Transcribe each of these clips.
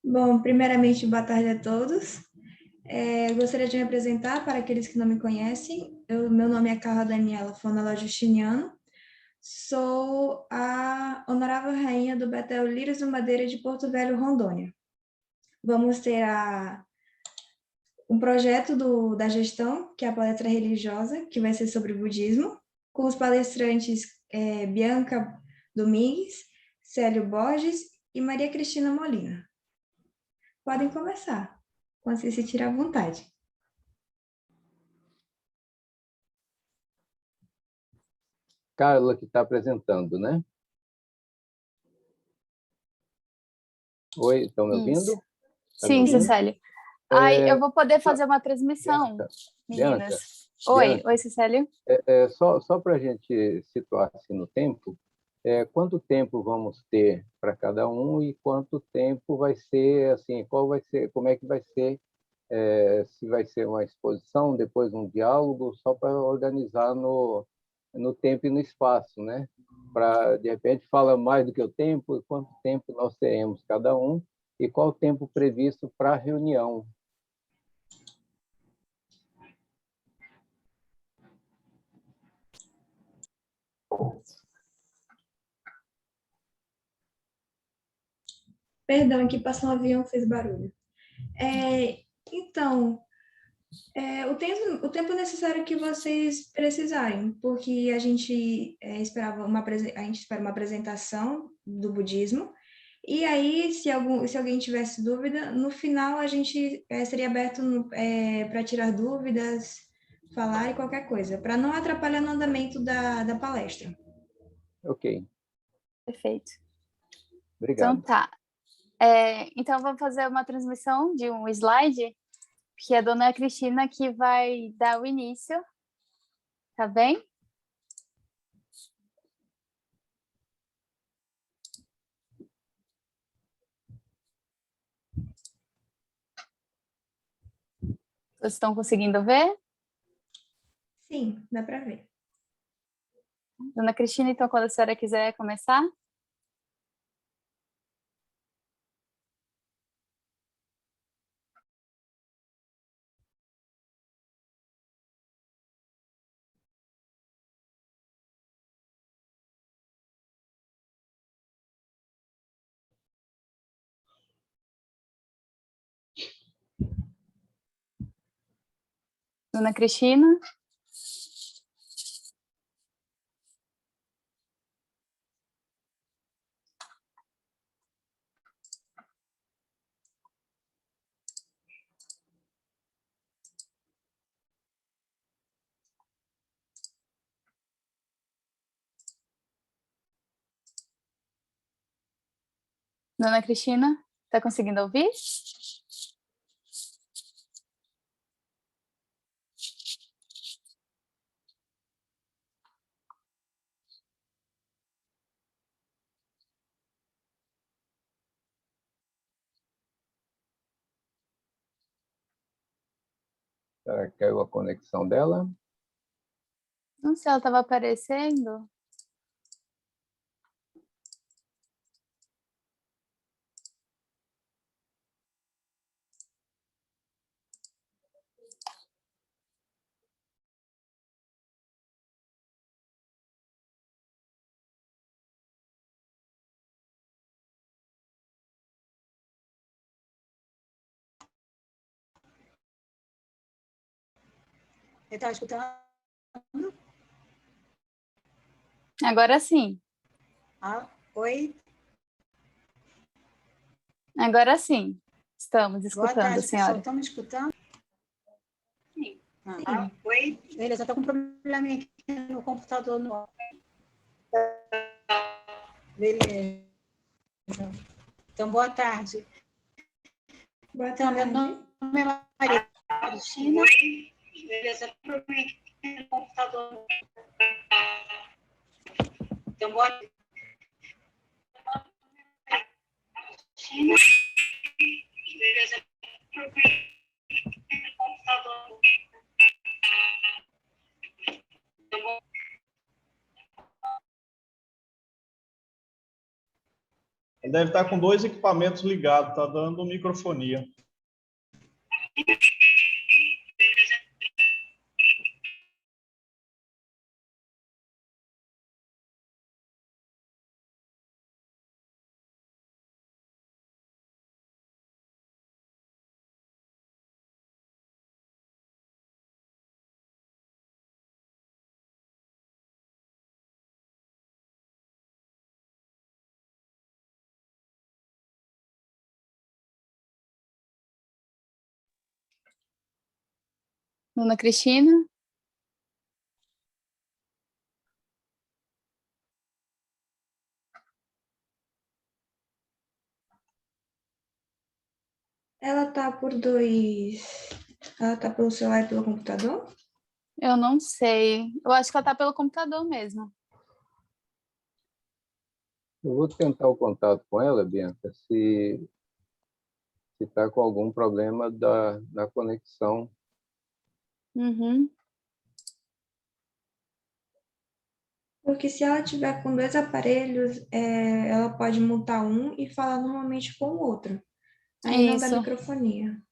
Bom, primeiramente, boa tarde a todos. Eu gostaria de me apresentar para aqueles que não me conhecem. Meu nome é Carla Daniela Fonala Justiniano. Sou a honorável rainha do Betel Lírios do Madeira de Porto Velho, Rondônia. Vamos ter um projeto da gestão, que é a palestra religiosa, que vai ser sobre budismo, com os palestrantes Bianca Domingues, Célio Borges e Maria Cristina Molina. Podem começar, quando se sentir à vontade. Carla que está apresentando, né? Oi, estão me ouvindo? Isso. Sim, Cecília. Eu vou poder fazer uma transmissão, meninas. Oi, Cecília. Só para a gente situar assim no tempo, quanto tempo vamos ter para cada um e quanto tempo vai ser, assim, como é que vai ser, se vai ser uma exposição, depois um diálogo, só para organizar no tempo e no espaço, né? Para, de repente, fala mais do que o tempo e quanto tempo nós teremos cada um e qual o tempo previsto para a reunião. Perdão, aqui passou um avião, fez barulho. Então, o tempo necessário que vocês precisarem, porque a gente espera uma apresentação do budismo, e aí, se alguém tivesse dúvida, no final a gente seria aberto para tirar dúvidas, falar e qualquer coisa, para não atrapalhar no andamento da palestra. Ok. Perfeito. Obrigado. Então tá. Então vamos fazer uma transmissão de um slide, que é a dona Cristina que vai dar o início. Tá bem? Vocês estão conseguindo ver? Sim, dá para ver. Dona Cristina, então, quando a senhora quiser começar. Dona Cristina. Dona Cristina, está conseguindo ouvir? Será que caiu a conexão dela? Não sei, ela estava aparecendo. Você está escutando? Agora sim. Oi? Agora sim. Estamos escutando, Boa tarde, senhora. pessoal. Estão me escutando? Sim. Oi? Beleza, estou com um probleminha aqui no computador. Beleza. Então, boa tarde. Boa Então, meu tarde. nome é Maria Cristina. Oi? Beleza, estou com um probleminha aqui no computador. Então, boa tarde. Cristina. Beleza, estou com um probleminha aqui no computador. Então, boa tarde. Ele deve estar com 2 equipamentos ligados, está dando microfonia. Dona Cristina? Ela tá por dois... Ela tá pelo celular e pelo computador? Eu não sei. Eu acho que ela tá pelo computador mesmo. Eu vou tentar o contato com ela, Bianca, se está com algum problema da conexão. Uhum. Porque se ela tiver com dois aparelhos, ela pode mutar um e falar normalmente com o outro. Aí não dá Isso. microfonia.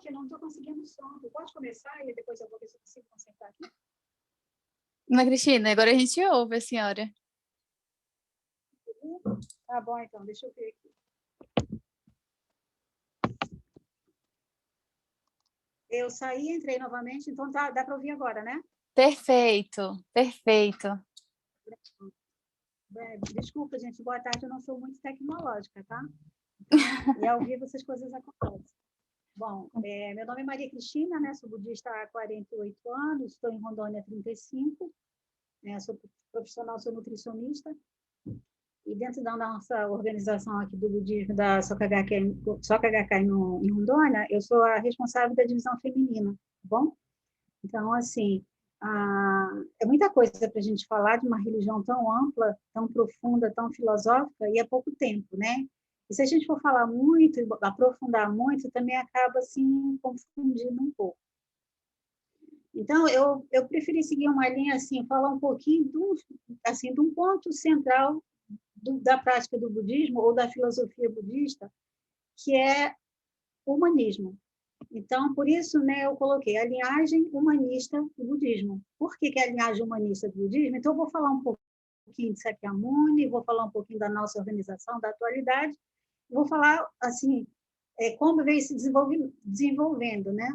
Eu não estou conseguindo som. Pode começar e depois eu vou ver se eu consigo consertar aqui. Dona Cristina, agora a gente ouve a senhora. Tá bom, então. Deixa eu ver aqui. Eu saí, entrei novamente, então dá para ouvir agora, né? Perfeito, perfeito. Desculpa, gente. Boa tarde. Eu não sou muito tecnológica, tá? Então, e ao vivo essas coisas acontecem. Bom, meu nome é Maria Cristina, né? Sou budista há 48 anos, estou em Rondônia há 35, né? Sou profissional, sou nutricionista. E dentro da nossa organização aqui do budismo, da Soka Gakkai em Rondônia, eu sou a responsável da divisão feminina, tá bom? Então, assim, é muita coisa para a gente falar de uma religião tão ampla, tão profunda, tão filosófica, e há pouco tempo, né? E se a gente for falar muito, aprofundar muito, também acaba, assim, confundindo um pouco. Então, eu preferi seguir uma linha, assim, falar um pouquinho de um ponto central da prática do budismo ou da filosofia budista, que é o humanismo. Então, por isso, né, eu coloquei a linhagem humanista do budismo. Por que é a linhagem humanista do budismo? Então, eu vou falar um pouquinho de Sakyamuni, vou falar um pouquinho da nossa organização, da atualidade, vou falar, assim, como veio se desenvolvendo, né?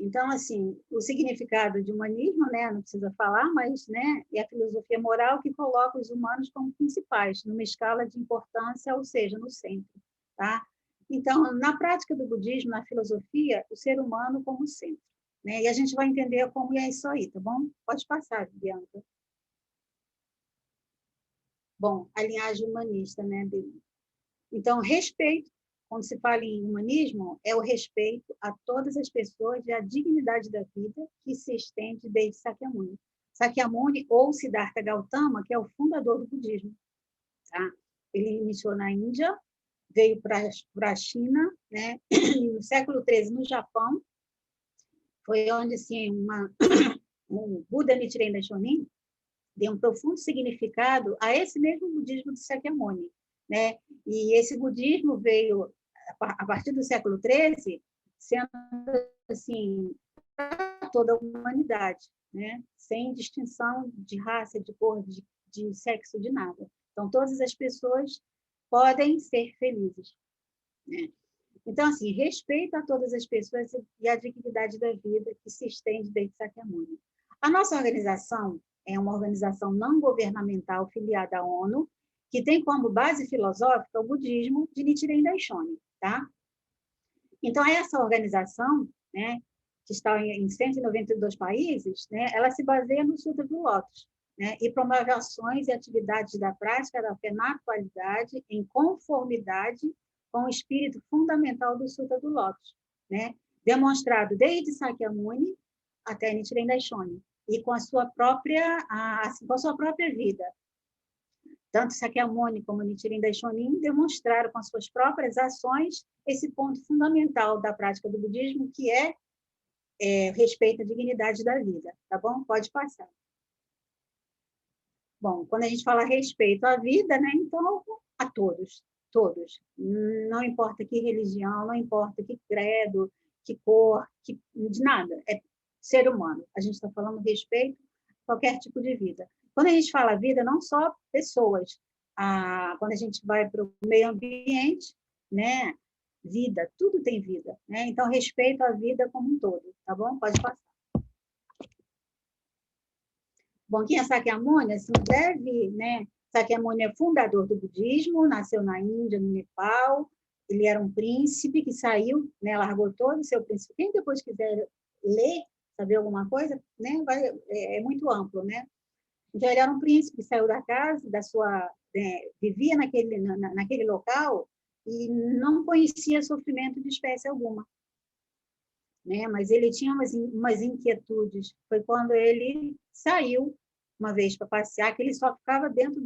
Então, assim, o significado de humanismo, né, não precisa falar, mas, né, é a filosofia moral que coloca os humanos como principais, numa escala de importância, ou seja, no centro, tá? Então, na prática do budismo, na filosofia, o ser humano como centro, né? E a gente vai entender como é isso aí, tá bom? Pode passar, Bianca. Bom, a linhagem humanista, né? Então, respeito, quando se fala em humanismo, é o respeito a todas as pessoas e a dignidade da vida que se estende desde Sakyamuni. Sakyamuni, ou Siddhartha Gautama, que é o fundador do budismo. Tá? Ele iniciou na Índia, veio para a China, né? E no século XIII, no Japão, foi onde assim, o Buda Nichiren Daishonin deu um profundo significado a esse mesmo budismo de Sakyamuni, né? E esse budismo veio a partir do século XIII, sendo assim para toda a humanidade, né? Sem distinção de raça, de cor, de sexo, de nada. Então todas as pessoas podem ser felizes, né? Então assim, respeito a todas as pessoas e a dignidade da vida que se estende desde Sakyamuni. A nossa organização é uma organização não governamental filiada à ONU, que tem como base filosófica o budismo de Nichiren Daishonin, tá? Então, essa organização, né, que está em 192 países, né, ela se baseia no Sutra do Lótus, né, e promove ações e atividades da prática da fé na atualidade em conformidade com o espírito fundamental do Sutra do Lótus, né? Demonstrado desde Sakyamuni até Nichiren Daishonin, e com a sua própria vida. Tanto Sakyamuni como Nichiren Daishonin demonstraram com as suas próprias ações esse ponto fundamental da prática do budismo, que é respeito à dignidade da vida, tá bom? Pode passar. Bom, quando a gente fala respeito à vida, né, então, a todos. Não importa que religião, não importa que credo, que cor, de nada. É ser humano. A gente está falando respeito a qualquer tipo de vida. Quando a gente fala vida, não só pessoas. Quando a gente vai para o meio ambiente, né, vida, tudo tem vida, né? Então, respeito à vida como um todo, tá bom? Pode passar. Bom, quem é Sakyamuni, assim, né? Sakyamuni é fundador do budismo, nasceu na Índia, no Nepal. Ele era um príncipe que saiu, né, largou todo o seu príncipe. Quem depois quiser ler, saber alguma coisa, né, é muito amplo, né? Então, ele era um príncipe que saiu da casa, vivia naquele local e não conhecia sofrimento de espécie alguma, né? Mas ele tinha umas inquietudes. Foi quando ele saiu uma vez para passear, que ele só ficava dentro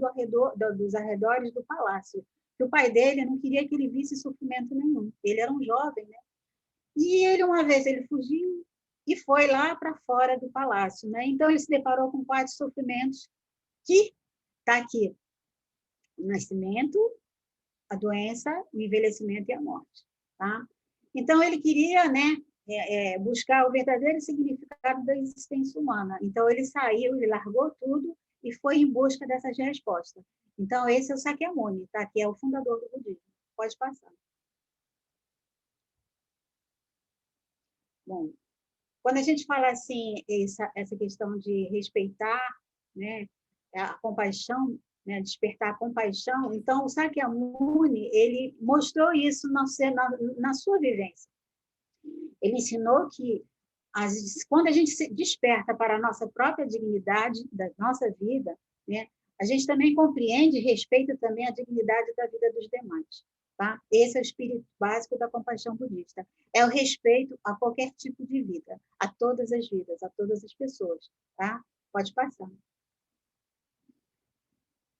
dos arredores do palácio. Que o pai dele não queria que ele visse sofrimento nenhum. Ele era um jovem, né? E uma vez ele fugiu e foi lá para fora do palácio, né? Então ele se deparou com 4 sofrimentos que está aqui: o nascimento, a doença, o envelhecimento e a morte, tá? Então ele queria, né, buscar o verdadeiro significado da existência humana. Então ele saiu, ele largou tudo e foi em busca dessas respostas. Então esse é o Sakyamuni, tá? Que é o fundador do budismo. Pode passar. Bom, quando a gente fala assim, essa questão de respeitar, né, a compaixão, né, despertar a compaixão, então o Sakyamuni, ele mostrou isso na sua vivência. Ele ensinou que quando a gente se desperta para a nossa própria dignidade da nossa vida, né, a gente também compreende e respeita também a dignidade da vida dos demais. Tá? Esse é o espírito básico da compaixão budista. É o respeito a qualquer tipo de vida, a todas as vidas, a todas as pessoas. Tá? Pode passar.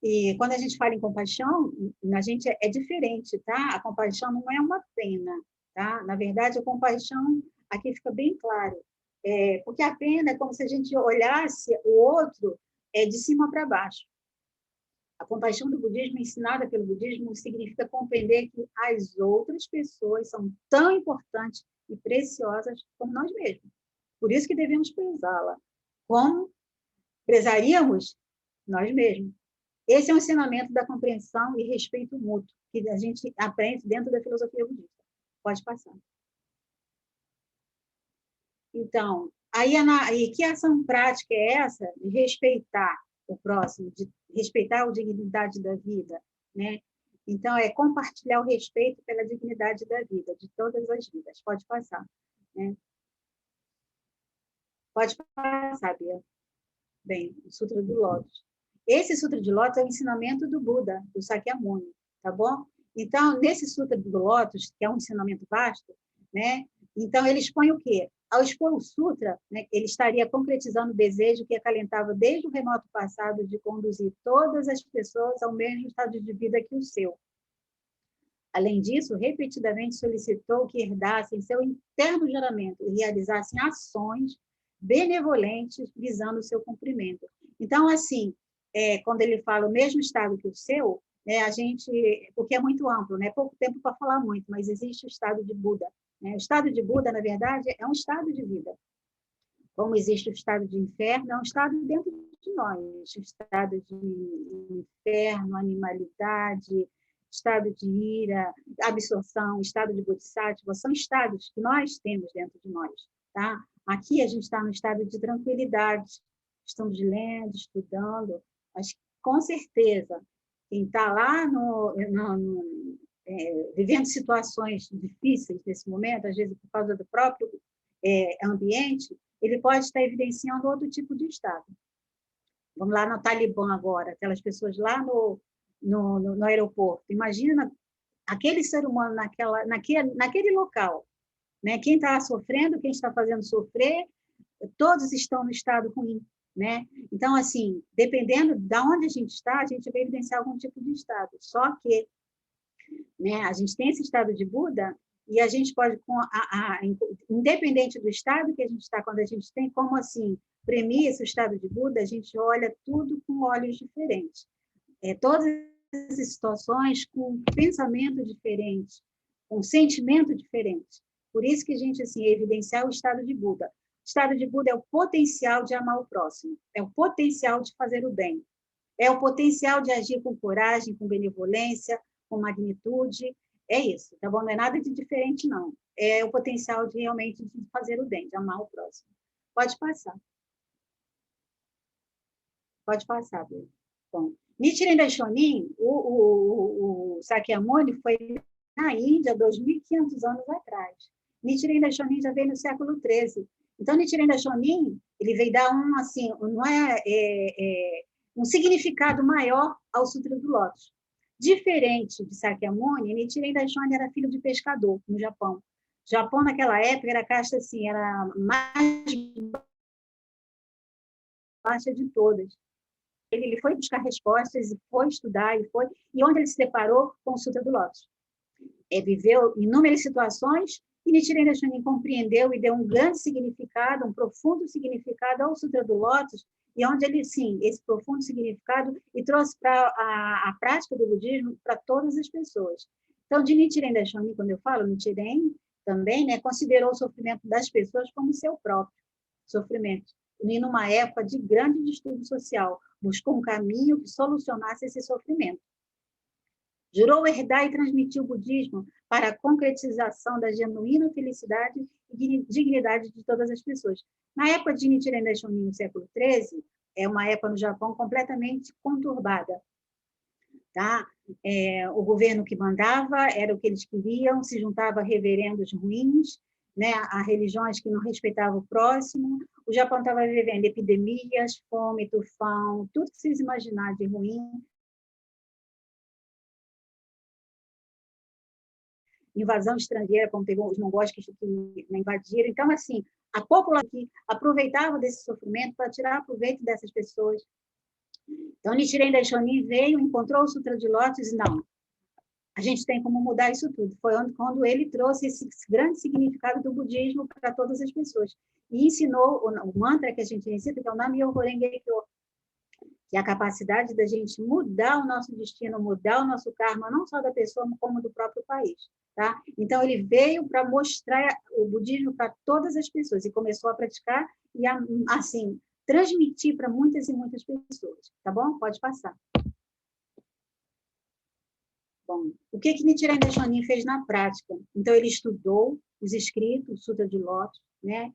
E quando a gente fala em compaixão, a gente é diferente, tá? A compaixão não é uma pena, tá? Na verdade, a compaixão, aqui fica bem claro, porque a pena é como se a gente olhasse o outro de cima para baixo. A compaixão do budismo, ensinada pelo budismo, significa compreender que as outras pessoas são tão importantes e preciosas como nós mesmos. Por isso que devemos prezá-la, como prezaríamos nós mesmos. Esse é um ensinamento da compreensão e respeito mútuo, que a gente aprende dentro da filosofia budista. Pode passar. Então, aí que ação prática é essa de respeitar o próximo, de respeitar a dignidade da vida, né? Então, é compartilhar o respeito pela dignidade da vida, de todas as vidas. Pode passar, né? Pode passar, Bia. Bem, o Sutra do Lótus. Esse Sutra de Lótus é o ensinamento do Buda, do Sakyamuni, tá bom? Então, nesse Sutra do Lótus, que é um ensinamento vasto, né? Então, ele expõe o quê? Ao expor o Sutra, né, ele estaria concretizando o desejo que acalentava desde o remoto passado de conduzir todas as pessoas ao mesmo estado de vida que o seu. Além disso, repetidamente solicitou que herdassem seu interno juramento e realizassem ações benevolentes visando o seu cumprimento. Então, assim, quando ele fala o mesmo estado que o seu, né, porque é muito amplo, né, pouco tempo para falar muito, mas existe o estado de Buda. Né? O estado de Buda, na verdade, é um estado de vida. Como existe o estado de inferno, é um estado dentro de nós. O estado de inferno, animalidade, estado de ira, absorção, estado de bodhisattva, são estados que nós temos dentro de nós. Tá? Aqui a gente está no estado de tranquilidade, estamos lendo, estudando, mas com certeza, quem está lá vivendo situações difíceis nesse momento, às vezes por causa do próprio ambiente, ele pode estar evidenciando outro tipo de estado. Vamos lá no Talibã agora, aquelas pessoas lá no aeroporto. Imagina aquele ser humano naquele local, né? Quem está sofrendo, quem está fazendo sofrer, todos estão no estado ruim, né? Então, assim, dependendo de onde a gente está, a gente vai evidenciar algum tipo de estado. Só que, né, a gente tem esse estado de Buda e a gente pode, independente do estado que a gente está, quando a gente tem como, assim, premissa o estado de Buda, a gente olha tudo com olhos diferentes. Todas as situações com pensamento diferente, com sentimento diferente. Por isso que a gente, assim, evidenciar o estado de Buda. O estado de Buda é o potencial de amar o próximo, é o potencial de fazer o bem, é o potencial de agir com coragem, com benevolência, com magnitude. É isso, tá bom? Não é nada de diferente, não. É o potencial de realmente de fazer o bem, de amar o próximo. Pode passar. Pode passar, Bia. Bom, Nichiren Daishonin, o Sakyamuni foi na Índia 2.500 anos atrás. Nichiren Daishonin já veio no século XIII. Então, Nichiren Daishonin, ele veio dar um significado maior ao Sutra do Lótus. Diferente de Sakyamuni, Nichiren Daishonin era filho de pescador no Japão. O Japão, naquela época, era a casta assim, era a mais baixa de todas. Ele foi buscar respostas e foi estudar, e onde ele se deparou com o Sutra do Lótus. Viveu inúmeras situações e Nichiren Daishonin compreendeu e deu um grande significado, um profundo significado ao Sutra do Lótus, e onde ele, sim, esse profundo significado, e trouxe para a prática do budismo para todas as pessoas. Então, de Nichiren Daishonin, quando eu falo, Nichiren também, né, considerou o sofrimento das pessoas como seu próprio sofrimento. E numa época de grande distúrbio social, buscou um caminho que solucionasse esse sofrimento. Jurou herdar e transmitir o budismo para a concretização da genuína felicidade e dignidade de todas as pessoas. Na época de Nichiren Daishonin, no século XIII, é uma época no Japão completamente conturbada. Tá? O governo que mandava era o que eles queriam, se juntava a reverendos ruins, né, a religiões que não respeitavam o próximo. O Japão estava vivendo epidemias, fome, tufão, tudo que vocês imaginarem de ruim. Invasão estrangeira, como teve os mongóis que invadiram. Então, assim, a população que aproveitava desse sofrimento para tirar proveito dessas pessoas. Então, Nichiren Daishonin veio, encontrou o Sutra de Lótus e disse, não, a gente tem como mudar isso tudo. Foi quando ele trouxe esse grande significado do budismo para todas as pessoas. E ensinou o mantra que a gente recita, que é o Nam-myoho Renge-kyo, que é a capacidade da gente mudar o nosso destino, mudar o nosso karma, não só da pessoa, como do próprio país. Tá? Então, ele veio para mostrar o budismo para todas as pessoas e começou a praticar e, assim, transmitir para muitas e muitas pessoas. Tá bom? Pode passar. Bom, o que Nichiren Daishonin fez na prática? Então, ele estudou os escritos, o Sutra de Lótus, né?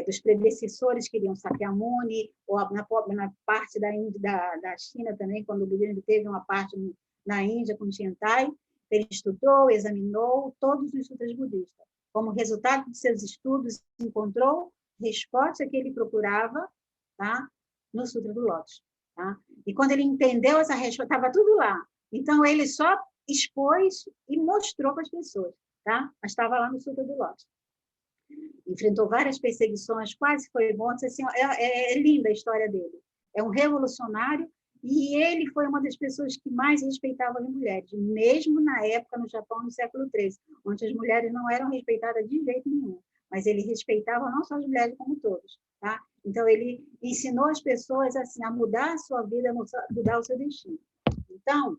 Dos predecessores que iriam Sakyamuni, ou na parte da China também, quando o budismo teve uma parte na Índia com Tiantai, ele estudou, examinou todos os sutras budistas. Como resultado de seus estudos, encontrou resposta que ele procurava, tá? No Sutra do Lótus. Tá? E quando ele entendeu essa resposta, estava tudo lá. Então, ele só expôs e mostrou para as pessoas, tá? Mas estava lá no Sutra do Lótus. Enfrentou várias perseguições, quase foi morto. Assim, é linda a história dele. É um revolucionário e ele foi uma das pessoas que mais respeitava as mulheres, mesmo na época no Japão, no século XIII, onde as mulheres não eram respeitadas de jeito nenhum. Mas ele respeitava não só as mulheres, como todos. Tá? Então, ele ensinou as pessoas assim, a mudar a sua vida, a mudar o seu destino. Então,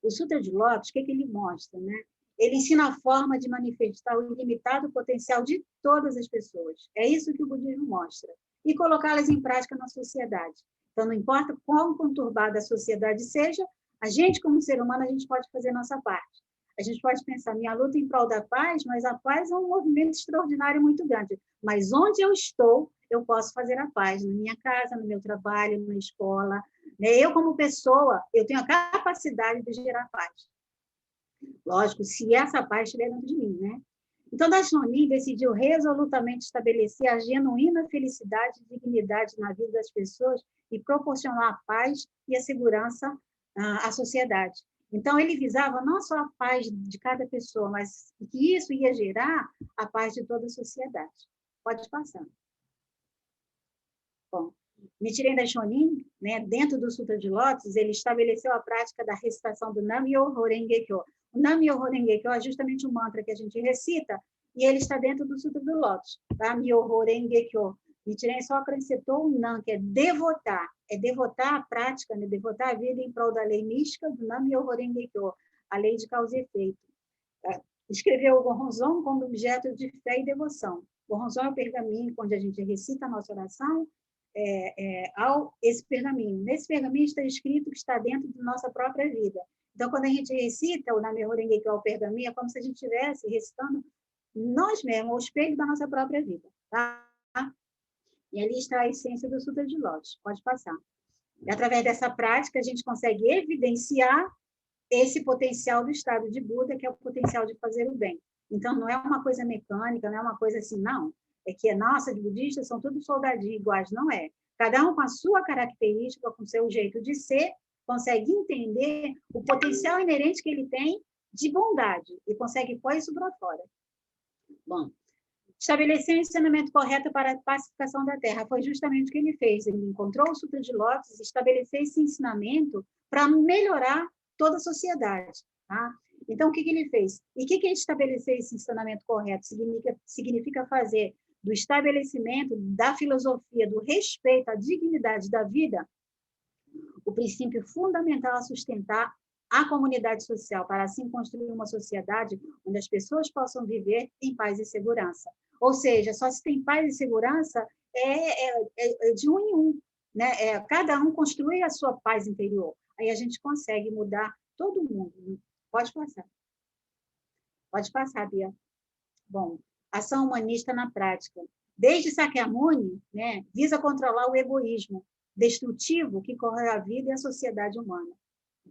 o Sutra de Lótus, o que ele mostra? Né? Ele ensina a forma de manifestar o ilimitado potencial de todas as pessoas. É isso que o budismo mostra. E colocá-las em prática na sociedade. Então, não importa quão conturbada a sociedade seja, a gente, como ser humano, a gente pode fazer a nossa parte. A gente pode pensar, minha luta em prol da paz, mas a paz é um movimento extraordinário muito grande. Mas onde eu estou, eu posso fazer a paz. Na minha casa, no meu trabalho, na escola. Eu, como pessoa, eu tenho a capacidade de gerar paz. Lógico, se essa paz estiver dentro de mim, né? Então, Daishonin decidiu resolutamente estabelecer a genuína felicidade e dignidade na vida das pessoas e proporcionar a paz e a segurança à sociedade. Então, ele visava não só a paz de cada pessoa, mas que isso ia gerar a paz de toda a sociedade. Pode passar. Bom, Nichiren Daishonin, né, dentro do Sutra de Lótus, ele estabeleceu a prática da recitação do Nam-myoho Renge Kyo. O Nam-myoho Renge Kyo é justamente um mantra que a gente recita, e ele está dentro do Sutra do Lótus. Nam-myoho Renge Kyo. Nichiren só acrescentou o Nam, que é devotar a prática, né, devotar a vida em prol da lei mística do Nam-myoho Renge Kyo, a lei de causa e efeito. Escreveu o Gohonzon como objeto de fé e devoção. O Gohonzon é o pergaminho onde a gente recita a nossa oração, esse pergaminho. Nesse pergaminho está escrito que está dentro da nossa própria vida. Então, quando a gente recita o Nam-myoho Renge Kyo, o pergaminho, é como se a gente estivesse recitando nós mesmos, o espelho da nossa própria vida. Tá? E ali está a essência do Sutra de Lótus. Pode passar. E, através dessa prática, a gente consegue evidenciar esse potencial do estado de Buda, que é o potencial de fazer o bem. Então, não é uma coisa mecânica, não é uma coisa assim, não. É que, nossa, de budistas são todos soldadinhos iguais. Não é. Cada um com a sua característica, com o seu jeito de ser, consegue entender o potencial inerente que ele tem de bondade e consegue pôr isso para fora. Bom, estabelecer o ensinamento correto para a pacificação da Terra. Foi justamente o que ele fez. Ele encontrou o Sutra de Lótus e estabeleceu esse ensinamento para melhorar toda a sociedade. Tá? Então, o que ele fez? E o que estabelecer esse ensinamento correto? Significa fazer do estabelecimento da filosofia, do respeito à dignidade da vida, o princípio fundamental a sustentar a comunidade social, para assim construir uma sociedade onde as pessoas possam viver em paz e segurança. Ou seja, só se tem paz e segurança de um em um. Né? Cada um construir a sua paz interior. Aí a gente consegue mudar todo mundo. Pode passar. Pode passar, Bia. Bom, ação humanista na prática. Desde Sakyamuni, né, visa controlar o egoísmo destrutivo que corrói a vida e a sociedade humana.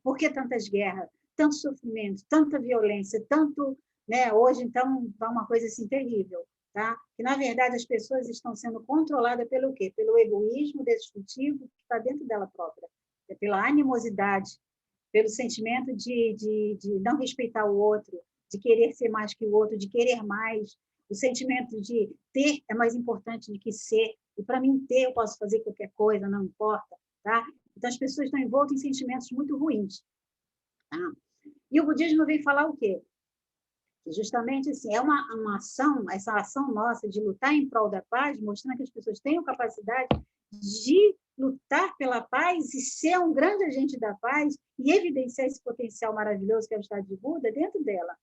Por que tantas guerras, tanto sofrimento, tanta violência, tanto... Né, hoje, então, está uma coisa assim terrível. Tá? Que, na verdade, as pessoas estão sendo controladas pelo quê? Pelo egoísmo destrutivo que está dentro dela própria. Pela animosidade, pelo sentimento de não respeitar o outro, de querer ser mais que o outro, de querer mais. O sentimento de ter é mais importante do que ser. E, para mim, ter, eu posso fazer qualquer coisa, não importa. Tá? Então, as pessoas estão envoltas em sentimentos muito ruins. Tá? E o budismo vem falar o quê? Que justamente assim, é uma ação, essa ação nossa de lutar em prol da paz, mostrando que as pessoas tenham capacidade de lutar pela paz e ser um grande agente da paz e evidenciar esse potencial maravilhoso que é o estado de Buda dentro dela.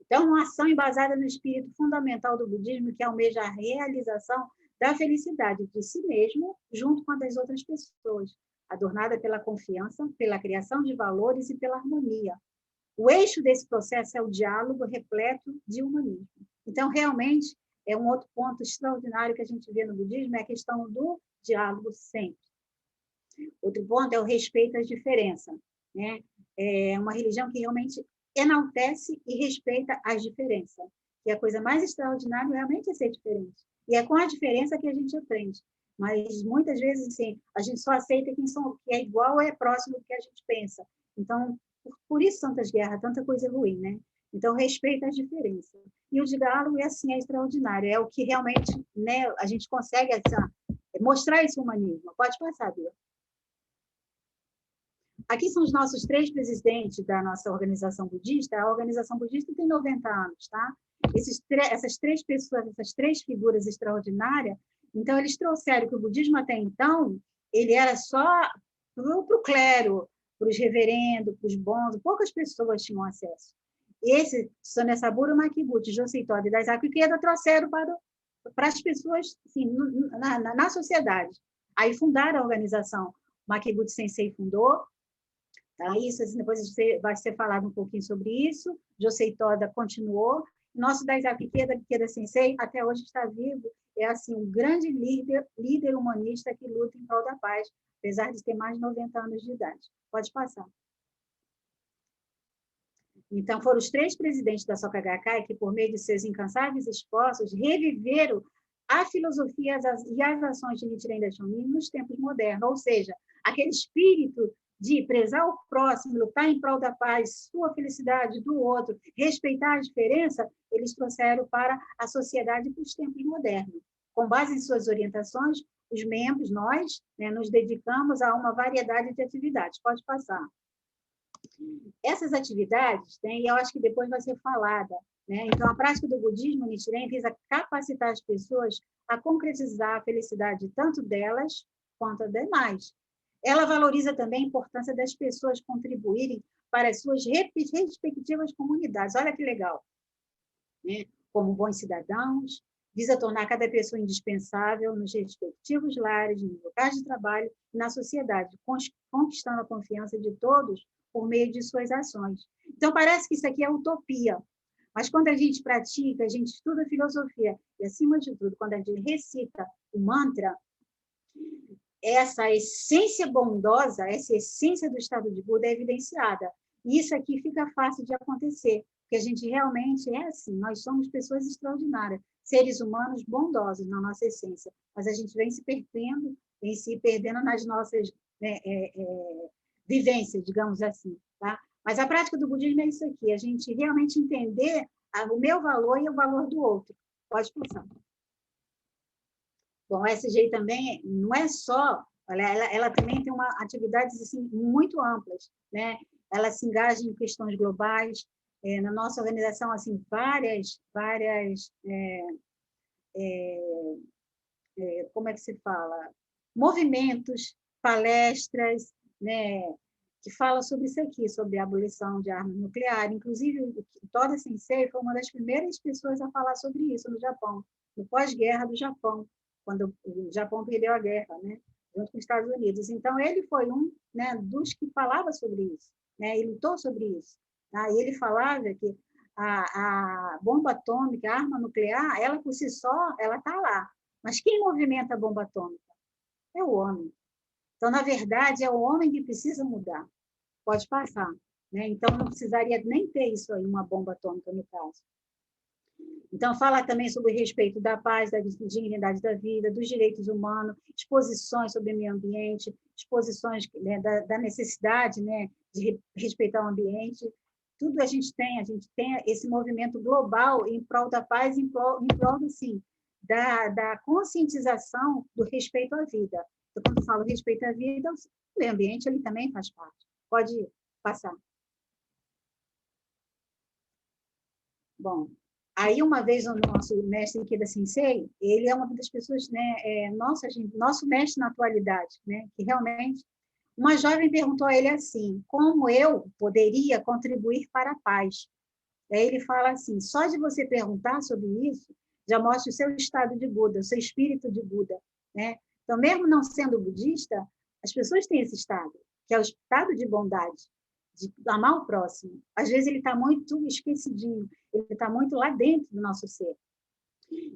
Então, uma ação embasada no espírito fundamental do budismo, que almeja a realização da felicidade de si mesmo junto com a das outras pessoas, adornada pela confiança, pela criação de valores e pela harmonia. O eixo desse processo é o diálogo repleto de humanismo. Então, realmente, é um outro ponto extraordinário que a gente vê no budismo, é a questão do diálogo sempre. Outro ponto é o respeito às diferenças. Né? É uma religião que realmente enaltece e respeita as diferenças. E a coisa mais extraordinária realmente é ser diferente. E é com a diferença que a gente aprende. Mas, muitas vezes, assim, a gente só aceita que é igual ou é próximo do que a gente pensa. Então, por isso tantas guerras, tanta coisa ruim, né? Então, respeita as diferenças. E o diálogo é assim, é extraordinário. É o que realmente, né, a gente consegue mostrar esse humanismo. Pode passar, Bia. Aqui são os nossos 3 presidentes da nossa organização budista. A organização budista tem 90 anos, tá? Essas 3 pessoas, essas 3 figuras extraordinárias, então, eles trouxeram que o budismo até então, ele era só para o clero, para os reverendos, para os bons, poucas pessoas tinham acesso. Esse, Sonesaburo Makibuchi, Josei Toda e Daisaku Ikeda trouxeram para as pessoas assim, na sociedade. Aí fundaram a organização. Makibuchi Sensei fundou. Tá? Isso, assim, depois vai ser falado um pouquinho sobre isso. Josei Toda continuou. Nosso Daisaku Ikeda Sensei, até hoje está vivo. É assim, um grande líder humanista que luta em prol da paz, apesar de ter mais de 90 anos de idade. Pode passar. Então, foram os 3 presidentes da Soka Gakkai que, por meio de seus incansáveis esforços, reviveram a filosofia e as ações de Nichiren Daishonin nos tempos modernos, ou seja, aquele espírito de prezar o próximo, lutar em prol da paz, sua felicidade, do outro, respeitar a diferença, eles trouxeram para a sociedade e para os tempos modernos. Com base em suas orientações, os membros, nós, né, nos dedicamos a uma variedade de atividades. Pode passar. Essas atividades, né, e eu acho que depois vai ser falada, né? Então, a prática do budismo Nichiren visa capacitar as pessoas a concretizar a felicidade tanto delas quanto das demais. Ela valoriza também a importância das pessoas contribuírem para as suas respectivas comunidades. Olha que legal. Né? Como bons cidadãos, visa tornar cada pessoa indispensável nos respectivos lares, nos locais de trabalho e na sociedade, conquistando a confiança de todos por meio de suas ações. Então, parece que isso aqui é utopia, mas quando a gente pratica, a gente estuda a filosofia, e, acima de tudo, quando a gente recita o mantra, essa essência bondosa, essa essência do estado de Buda é evidenciada. E isso aqui fica fácil de acontecer, porque a gente realmente é assim, nós somos pessoas extraordinárias, seres humanos bondosos na nossa essência, mas a gente vem se perdendo nas nossas vivências, digamos assim. Tá? Mas a prática do budismo é isso aqui, a gente realmente entender o meu valor e o valor do outro. Pode passar. Bom, a SGI também não é só, ela também tem atividades assim, muito amplas, né? Ela se engaja em questões globais, na nossa organização, assim, várias como é que se fala? Movimentos, palestras, né? Que fala sobre isso aqui, sobre a abolição de armas nucleares. Inclusive, o Toda Sensei foi uma das primeiras pessoas a falar sobre isso no Japão, no pós-guerra do Japão, quando o Japão perdeu a guerra, né, junto com os Estados Unidos. Então, ele foi um, né, dos que falava sobre isso, né, e lutou sobre isso. Tá? E ele falava que a bomba atômica, a arma nuclear, ela por si só, ela está lá. Mas quem movimenta a bomba atômica? É o homem. Então, na verdade, é o homem que precisa mudar. Pode passar. Né? Então, não precisaria nem ter isso aí, uma bomba atômica, no caso. Então, fala também sobre o respeito da paz, da dignidade da vida, dos direitos humanos, exposições sobre o meio ambiente, exposições, né, da necessidade, né, de respeitar o ambiente. Tudo a gente tem esse movimento global em prol da paz, em prol assim, da conscientização do respeito à vida. Então, quando falo respeito à vida, o meio ambiente ele também faz parte. Pode passar. Bom, aí uma vez o nosso mestre Ikeda Sensei, ele é uma das pessoas, né, nosso mestre na atualidade, né, que realmente uma jovem perguntou a ele assim: como eu poderia contribuir para a paz? Aí ele fala assim: só de você perguntar sobre isso, já mostra o seu estado de Buda, o seu espírito de Buda, né? Então, mesmo não sendo budista, as pessoas têm esse estado, que é o estado de bondade, de amar o próximo. Às vezes ele está muito esquecidinho, ele está muito lá dentro do nosso ser.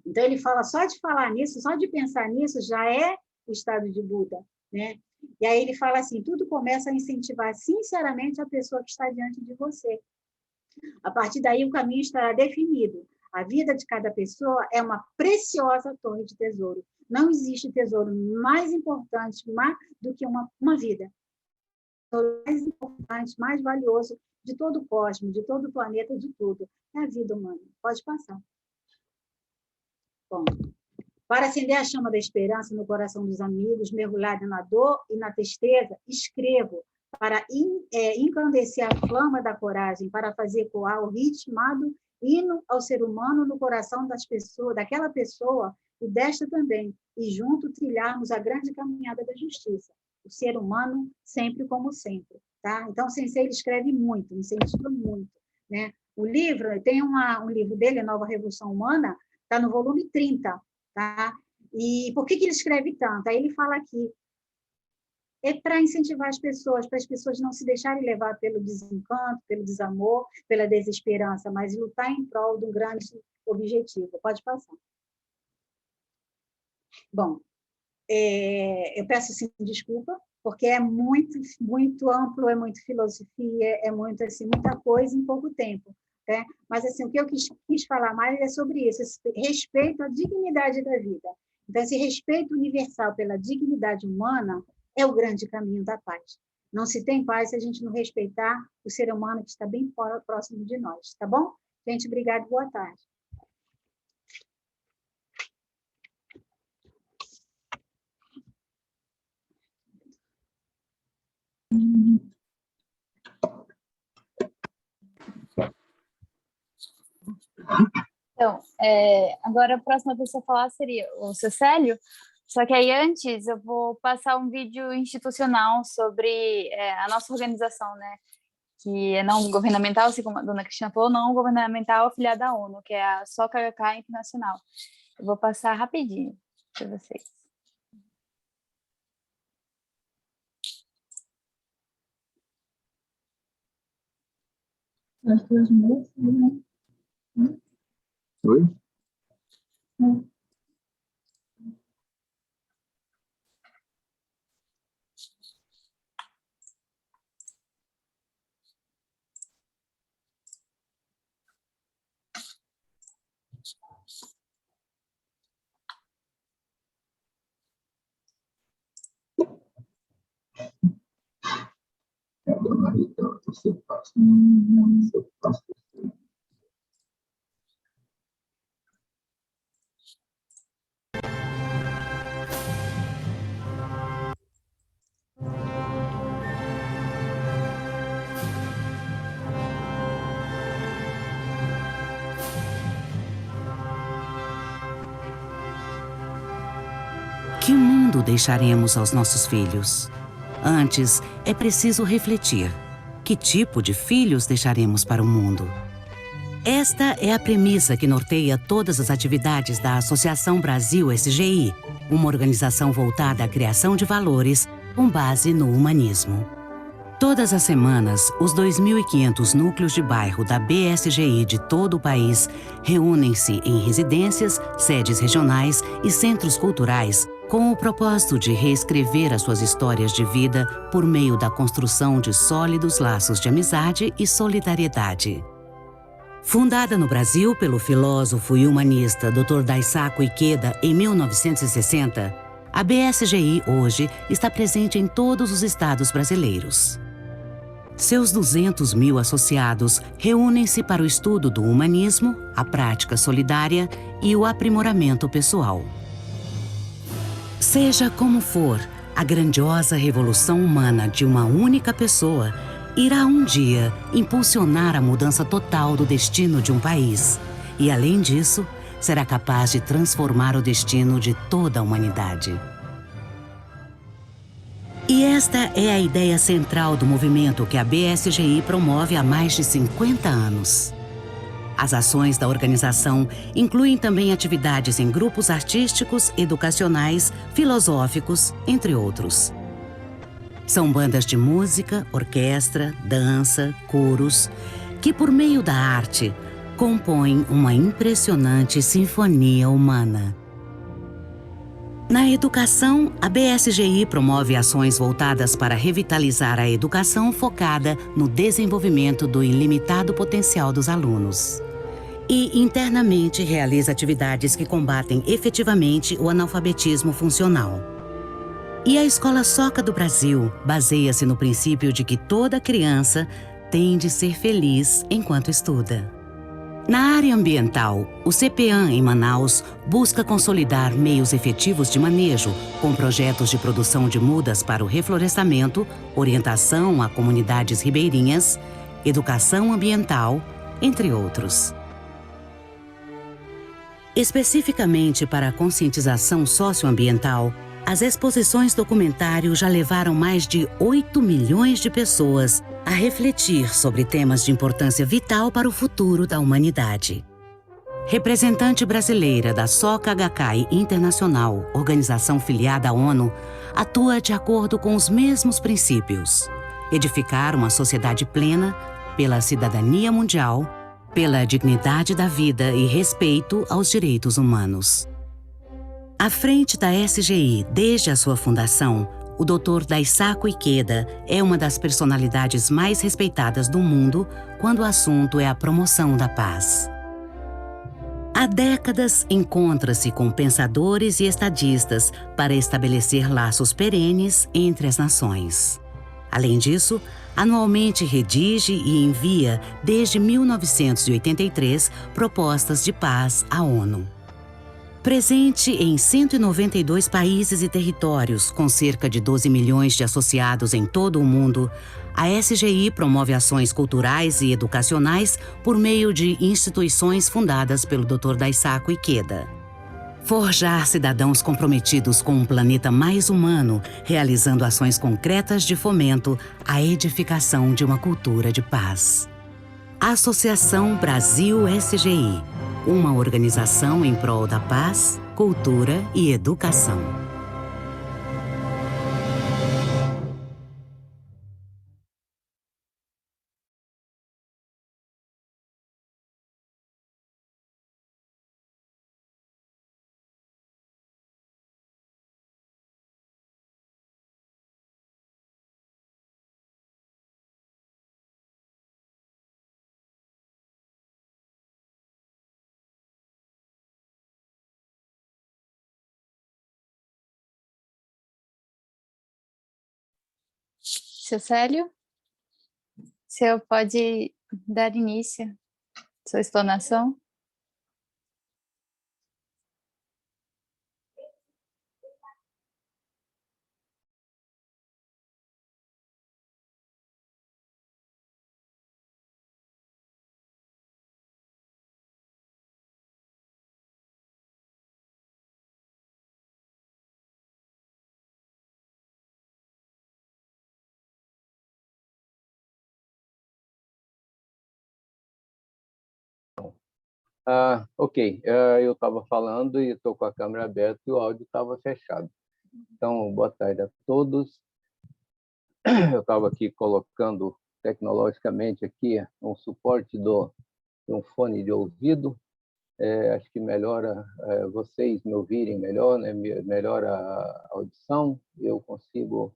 Então, ele fala, só de falar nisso, só de pensar nisso, já é o estado de Buda, né? E aí ele fala assim, tudo começa a incentivar sinceramente a pessoa que está diante de você. A partir daí, o caminho estará definido. A vida de cada pessoa é uma preciosa torre de tesouro. Não existe tesouro mais importante do que uma vida. O tesouro mais importante, mais valioso de todo o cosmos, de todo o planeta, de tudo. É a vida humana. Pode passar. Bom, para acender a chama da esperança no coração dos amigos, mergulhado na dor e na tristeza, escrevo para encandecer a flama da coragem, para fazer ecoar o ritmado hino ao ser humano no coração das pessoas, daquela pessoa e desta também, e junto trilharmos a grande caminhada da justiça. O ser humano sempre como sempre. Tá? Então, o Sensei ele escreve muito, incentiva muito. Né? O livro, tem um livro dele, A Nova Revolução Humana, está no volume 30. Tá? E por que ele escreve tanto? Aí ele fala aqui, é para incentivar as pessoas, para as pessoas não se deixarem levar pelo desencanto, pelo desamor, pela desesperança, mas lutar em prol de um grande objetivo. Pode passar. Bom, eu peço sim desculpa, porque é muito, muito amplo, é muito filosofia, é muito, assim, muita coisa em pouco tempo. Né? Mas assim, o que eu quis falar mais é sobre isso, esse respeito à dignidade da vida. Então, esse respeito universal pela dignidade humana é o grande caminho da paz. Não se tem paz se a gente não respeitar o ser humano que está bem próximo de nós, tá bom? Gente, obrigada e boa tarde. Então, agora a próxima pessoa a falar seria o Cecélio, só que aí antes eu vou passar um vídeo institucional sobre a nossa organização, né? Que é não governamental, assim como a dona Cristina falou, não governamental afiliada à ONU, que é a SOCA-HK Internacional. Eu vou passar rapidinho para vocês. Oi? Que mundo deixaremos aos nossos filhos? Antes, é preciso refletir. Que tipo de filhos deixaremos para o mundo? Esta é a premissa que norteia todas as atividades da Associação Brasil SGI, uma organização voltada à criação de valores com base no humanismo. Todas as semanas, os 2.500 núcleos de bairro da BSGI de todo o país reúnem-se em residências, sedes regionais e centros culturais com o propósito de reescrever as suas histórias de vida por meio da construção de sólidos laços de amizade e solidariedade. Fundada no Brasil pelo filósofo e humanista Dr. Daisaku Ikeda em 1960, a BSGI hoje está presente em todos os estados brasileiros. Seus 200.000 associados reúnem-se para o estudo do humanismo, a prática solidária e o aprimoramento pessoal. Seja como for, a grandiosa revolução humana de uma única pessoa irá um dia impulsionar a mudança total do destino de um país e, além disso, será capaz de transformar o destino de toda a humanidade. E esta é a ideia central do movimento que a BSGI promove há mais de 50 anos. As ações da organização incluem também atividades em grupos artísticos, educacionais, filosóficos, entre outros. São bandas de música, orquestra, dança, coros, que por meio da arte compõem uma impressionante sinfonia humana. Na educação, a BSGI promove ações voltadas para revitalizar a educação focada no desenvolvimento do ilimitado potencial dos alunos. E, internamente, realiza atividades que combatem efetivamente o analfabetismo funcional. E a Escola Soca do Brasil baseia-se no princípio de que toda criança tem de ser feliz enquanto estuda. Na área ambiental, o CPAM em Manaus busca consolidar meios efetivos de manejo, com projetos de produção de mudas para o reflorestamento, orientação a comunidades ribeirinhas, educação ambiental, entre outros. Especificamente para a conscientização socioambiental, as exposições documentário já levaram mais de 8 milhões de pessoas a refletir sobre temas de importância vital para o futuro da humanidade. Representante brasileira da SOCA-HK Internacional, organização filiada à ONU, atua de acordo com os mesmos princípios: edificar uma sociedade plena pela cidadania mundial, pela dignidade da vida e respeito aos direitos humanos. À frente da SGI, desde a sua fundação, o Dr. Daisaku Ikeda é uma das personalidades mais respeitadas do mundo quando o assunto é a promoção da paz. Há décadas, encontra-se com pensadores e estadistas para estabelecer laços perenes entre as nações. Além disso, anualmente redige e envia, desde 1983, propostas de paz à ONU. Presente em 192 países e territórios, com cerca de 12 milhões de associados em todo o mundo, a SGI promove ações culturais e educacionais por meio de instituições fundadas pelo Dr. Daisaku Ikeda. Forjar cidadãos comprometidos com um planeta mais humano, realizando ações concretas de fomento à edificação de uma cultura de paz. Associação Brasil SGI, uma organização em prol da paz, cultura e educação. Seu Célio, o senhor pode dar início à sua explanação? Ok, eu estava falando e estou com a câmera aberta e o áudio estava fechado. Então, boa tarde a todos. Eu estava aqui colocando tecnologicamente aqui um suporte de um fone de ouvido. Acho que melhora vocês me ouvirem melhor, né? Melhora a audição, e eu consigo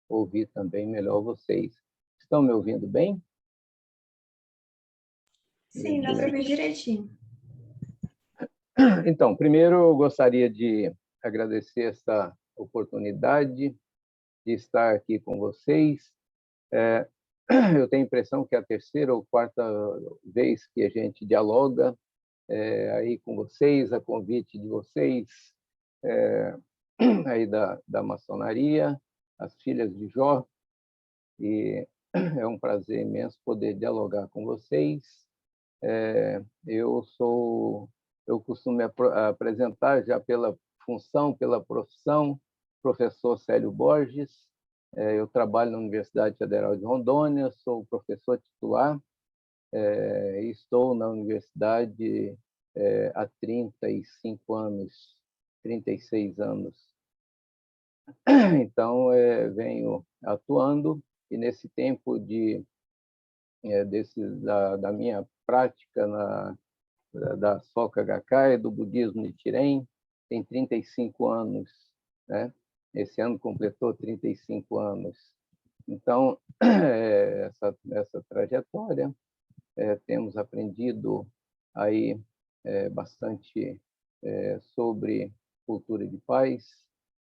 ouvir também melhor vocês. Estão me ouvindo bem? Sim, dá para ver direitinho. Então, primeiro eu gostaria de agradecer essa oportunidade de estar aqui com vocês. Eu tenho a impressão que é a terceira ou quarta vez que a gente dialoga aí com vocês, a convite de vocês, aí da maçonaria, as filhas de Jó, e é um prazer imenso poder dialogar com vocês. Eu costumo me apresentar já pela função, pela profissão, professor Célio Borges. Eu trabalho na Universidade Federal de Rondônia, sou professor titular e estou na universidade há 35 anos, 36 anos. Então, venho atuando, e nesse tempo da minha prática da Soka Gakkai, do budismo Nichiren, tem 35 anos, né? Esse ano completou 35 anos. Então, essa trajetória, temos aprendido aí bastante sobre cultura de paz,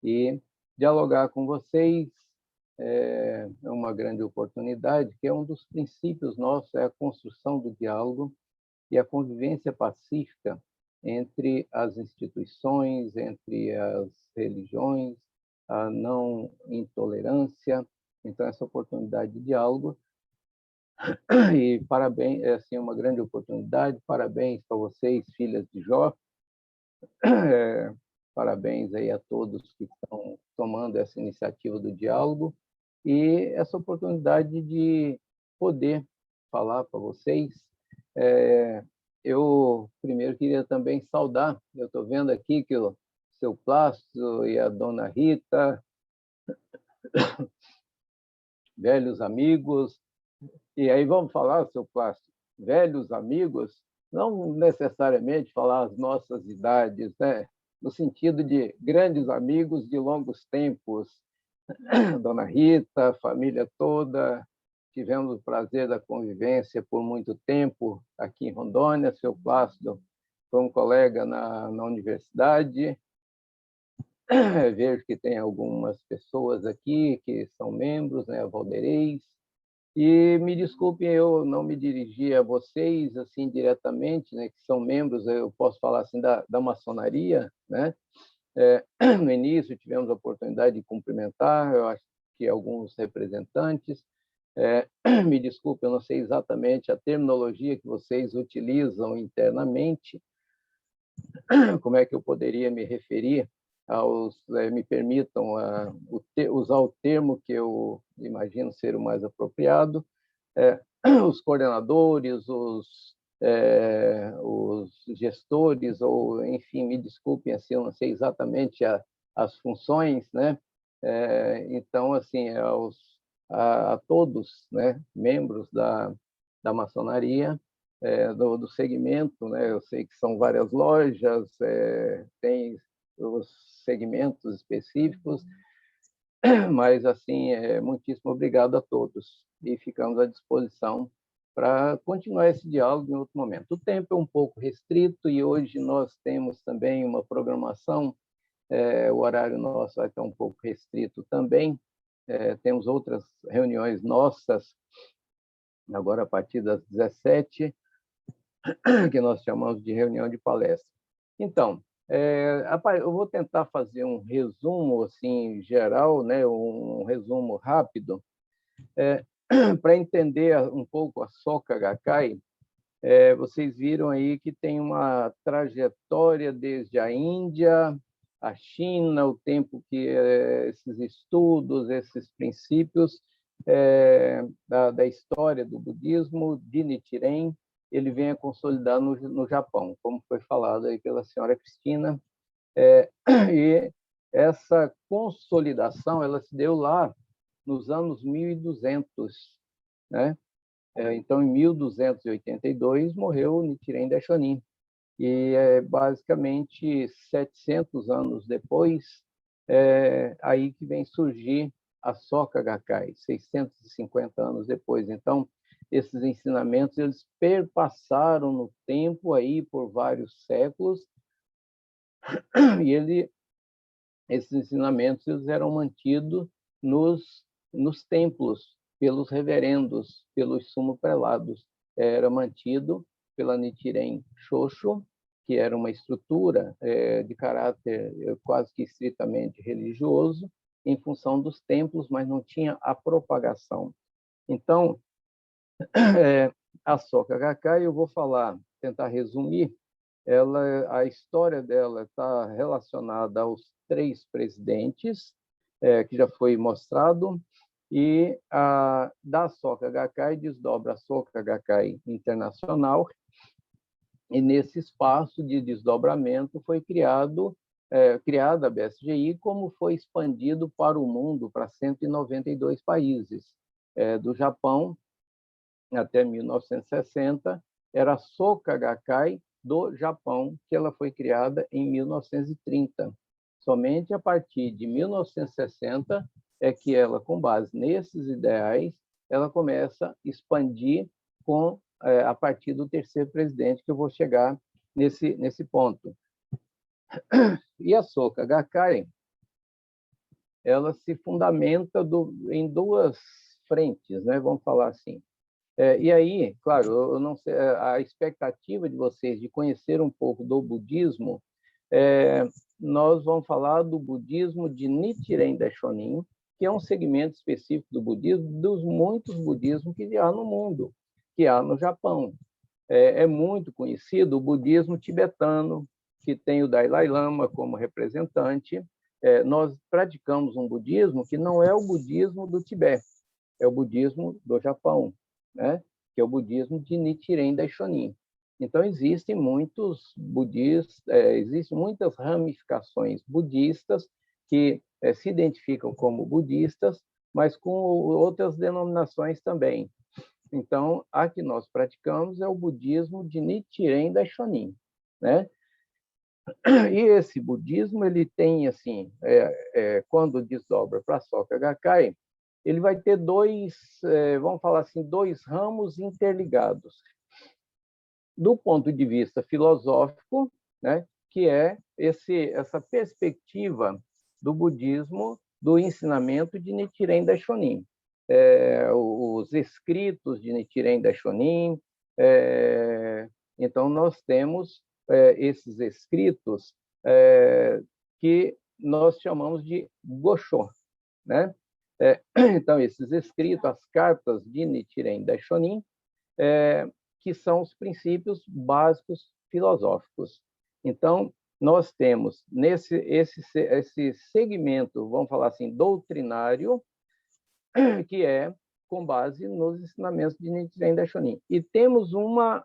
e dialogar com vocês é uma grande oportunidade, que é um dos princípios nossos, é a construção do diálogo e a convivência pacífica entre as instituições, entre as religiões, a não intolerância. Então, essa oportunidade de diálogo, e parabéns, é assim, uma grande oportunidade, parabéns para vocês, filhas de Jó, parabéns aí a todos que estão tomando essa iniciativa do diálogo, e essa oportunidade de poder falar para vocês. Eu primeiro queria também saudar, eu estou vendo aqui que o seu Plácido e a dona Rita, velhos amigos, e aí vamos falar, seu Plácido, velhos amigos, não necessariamente falar as nossas idades, né? No sentido de grandes amigos de longos tempos. Dona Rita, a família toda, tivemos o prazer da convivência por muito tempo aqui em Rondônia. Seu Plácido foi um colega na universidade, Vejo que tem algumas pessoas aqui que são membros, né, a Valdereis, e me desculpem, eu não me dirigi a vocês assim diretamente, né, que são membros, eu posso falar assim da maçonaria, né? No início tivemos a oportunidade de cumprimentar, eu acho que alguns representantes. Me desculpe, eu não sei exatamente a terminologia que vocês utilizam internamente, como é que eu poderia me referir me permitam usar o termo que eu imagino ser o mais apropriado, os coordenadores, os gestores, ou, enfim, me desculpem, assim, eu não sei exatamente as funções, né? Então, assim, a todos, né, membros da maçonaria, do segmento, né? Eu sei que são várias lojas, tem os segmentos específicos, mas, assim, muitíssimo obrigado a todos e ficamos à disposição para continuar esse diálogo em outro momento. O tempo é um pouco restrito e hoje nós temos também uma programação, o horário nosso vai estar um pouco restrito também, temos outras reuniões nossas, agora a partir das 17h, que nós chamamos de reunião de palestra. Então, eu vou tentar fazer um resumo assim geral, né, um resumo rápido, para entender um pouco a Soka Gakkai. Vocês viram aí que tem uma trajetória desde a Índia, a China, o tempo que esses estudos, esses princípios da história do budismo de Nichiren, ele vem a consolidar no Japão, como foi falado aí pela senhora Cristina. E essa consolidação ela se deu lá nos anos 1200, né? Então, em 1282, morreu Nichiren Daishonin. E, basicamente, 700 anos depois, aí que vem surgir a Soka Gakkai, 650 anos depois. Então, esses ensinamentos eles perpassaram no tempo aí por vários séculos e esses ensinamentos eles eram mantidos nos templos pelos reverendos, pelos sumo-prelados. Era mantido pela Nichiren Shoshu, que era uma estrutura de caráter quase que estritamente religioso, em função dos templos, mas não tinha a propagação. Então, a Soka Gakkai, eu vou tentar resumir, a história dela está relacionada aos 3 presidentes, que já foi mostrado, e da Soka Gakkai desdobra a Soka Gakkai Internacional, e nesse espaço de desdobramento foi criada a BSGI, como foi expandido para o mundo, para 192 países. Do Japão até 1960, era a Soka Gakkai do Japão, que ela foi criada em 1930. Somente a partir de 1960 é que ela, com base nesses ideais, ela começa a expandir a partir do 3º presidente, que eu vou chegar nesse ponto. E a Soka Gakkai, ela se fundamenta em 2 frentes, né? Vamos falar assim. E aí, claro, eu não sei, a expectativa de vocês de conhecer um pouco do budismo, nós vamos falar do budismo de Nichiren Daishonin, que é um segmento específico do budismo, dos muitos budismos que há no mundo, que há no Japão. É muito conhecido o budismo tibetano, que tem o Dalai Lama como representante. Nós praticamos um budismo que não é o budismo do Tibete, é o budismo do Japão, né? Que é o budismo de Nichiren Daishonin. Então, existem muitos budistas, existem muitas ramificações budistas que se identificam como budistas, mas com outras denominações também. Então, a que nós praticamos é o budismo de Nichiren Daishonin, né? E esse budismo ele tem assim, quando desdobra para a Soka Gakkai, ele vai ter vamos falar assim, 2 ramos interligados. Do ponto de vista filosófico, né, que é essa perspectiva do budismo, do ensinamento de Nichiren Daishonin. Os escritos de Nichiren Daishonin. Então, nós temos esses escritos que nós chamamos de Gosho, né? Então, esses escritos, as cartas de Nichiren Daishonin, que são os princípios básicos filosóficos. Então, nós temos esse segmento, vamos falar assim, doutrinário, que é com base nos ensinamentos de Nichiren Daishonin. E temos uma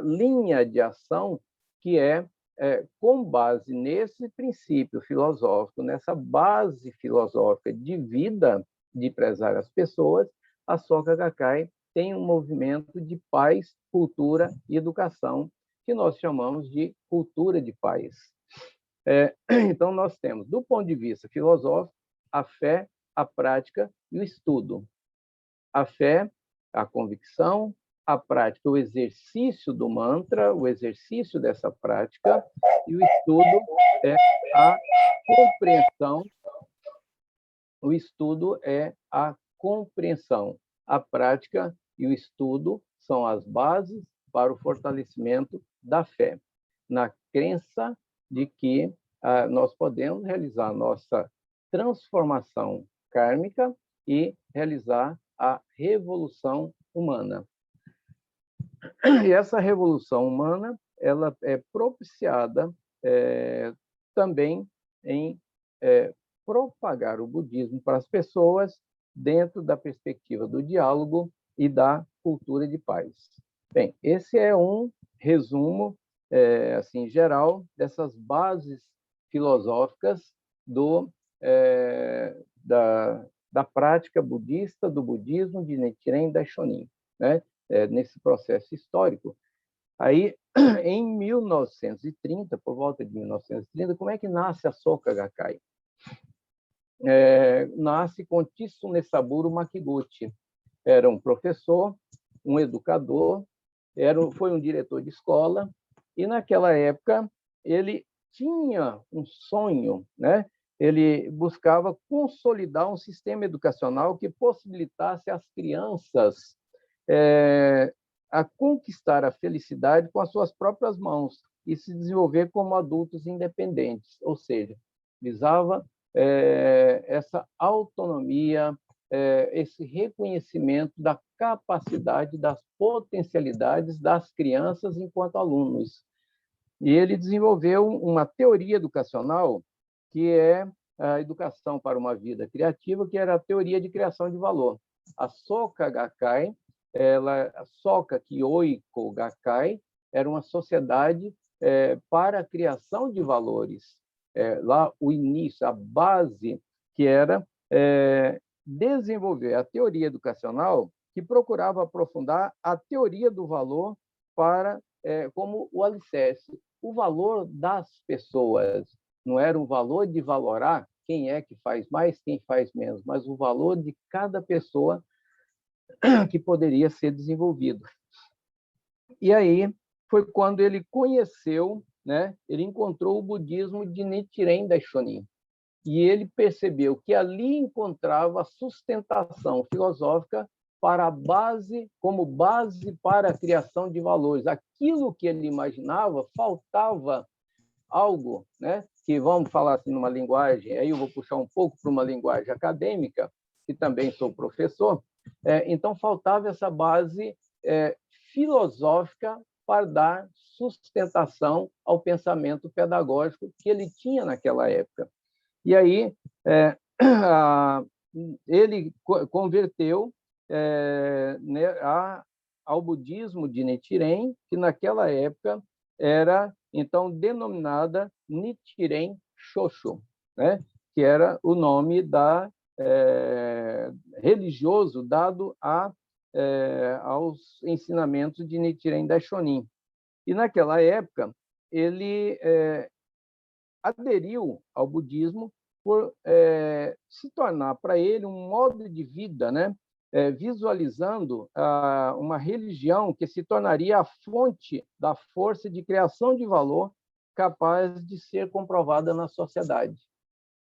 linha de ação que com base nesse princípio filosófico, nessa base filosófica de vida, de prezar as pessoas, a Soka Gakkai tem um movimento de paz, cultura e educação, que nós chamamos de cultura de paz. Então, nós temos, do ponto de vista filosófico, a fé, a prática e o estudo. A fé, a convicção, a prática, o exercício do mantra, o exercício dessa prática, e o estudo é a compreensão. O estudo é a compreensão. A prática e o estudo são as bases para o fortalecimento da fé, na crença de que nós podemos realizar a nossa transformação kármica e realizar a revolução humana. E essa revolução humana, ela é propiciada também em propagar o budismo para as pessoas dentro da perspectiva do diálogo e da cultura de paz. Bem, esse é um resumo assim geral dessas bases filosóficas da prática budista, do budismo de Nichiren Daishonin, né? Nesse processo histórico. Aí, em 1930, por volta de 1930, como é que nasce a Soka Gakkai? Nasce com Tsunetsaburo Makiguchi. Era um professor, um educador, foi um diretor de escola, e naquela época ele tinha um sonho, né? Ele buscava consolidar um sistema educacional que possibilitasse às crianças a conquistar a felicidade com as suas próprias mãos e se desenvolver como adultos independentes, ou seja, visava essa autonomia, esse reconhecimento da capacidade, das potencialidades das crianças enquanto alunos. E ele desenvolveu uma teoria educacional que é a educação para uma vida criativa, que era a teoria de criação de valor. A Soka Gakkai, a Soka Kyoiko Gakkai, era uma sociedade para a criação de valores. Lá o início, a base, que era desenvolver a teoria educacional que procurava aprofundar a teoria do valor como o alicerce, o valor das pessoas. Não era o valor de valorar quem é que faz mais, quem faz menos, mas o valor de cada pessoa que poderia ser desenvolvido. E aí foi quando ele conheceu, né, ele encontrou o budismo de Nichiren Daishonin. E ele percebeu que ali encontrava sustentação filosófica para a base, como base para a criação de valores. Aquilo que ele imaginava, faltava algo, né? Que vamos falar assim numa linguagem, aí eu vou puxar um pouco para uma linguagem acadêmica, que também sou professor, então faltava essa base filosófica para dar sustentação ao pensamento pedagógico que ele tinha naquela época. E aí ele converteu ao budismo de Nichiren, que naquela época era então denominada Nichiren Shoshu, né? Que era o nome religioso dado aos ensinamentos de Nichiren Daishonin. E naquela época ele aderiu ao budismo por se tornar para ele um modo de vida, né? Visualizando uma religião que se tornaria a fonte da força de criação de valor capaz de ser comprovada na sociedade.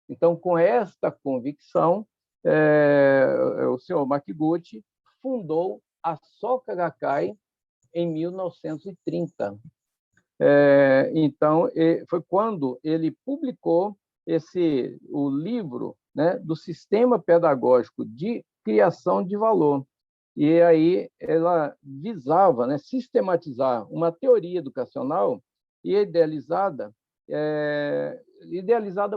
Então, com esta convicção, o senhor Makiguchi fundou a Soka Gakkai em 1930. Então, foi quando ele publicou o livro, né, do Sistema Pedagógico de Criação de Valor. E aí ela visava, né, sistematizar uma teoria educacional idealizada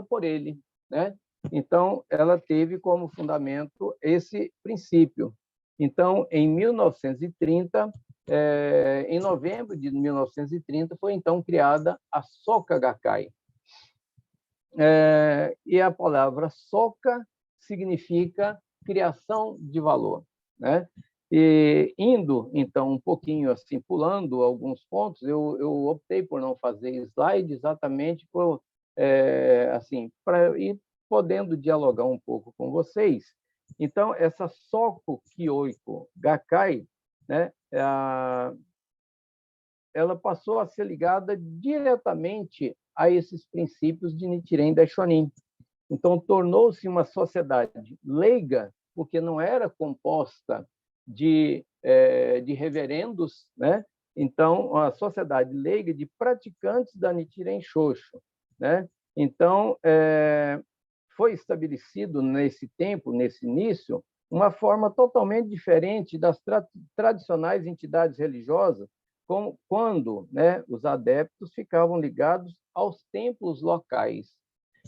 por ele, né? Então, ela teve como fundamento esse princípio. Então, em 1930, em novembro de 1930, foi então criada a Soka Gakkai. E a palavra Soka significa criação de valor, né? E indo, então, um pouquinho assim, pulando alguns pontos, eu optei por não fazer slide exatamente assim, para ir podendo dialogar um pouco com vocês. Então, essa Soka Kyoiko Gakkai, né, ela passou a ser ligada diretamente a esses princípios de Nichiren Daishonin. Então, tornou-se uma sociedade leiga, porque não era composta de reverendos, né? Então, a sociedade leiga de praticantes da Nichiren Shoshu, né? Então, foi estabelecido nesse tempo, nesse início, uma forma totalmente diferente das tradicionais entidades religiosas, quando, né, os adeptos ficavam ligados aos templos locais.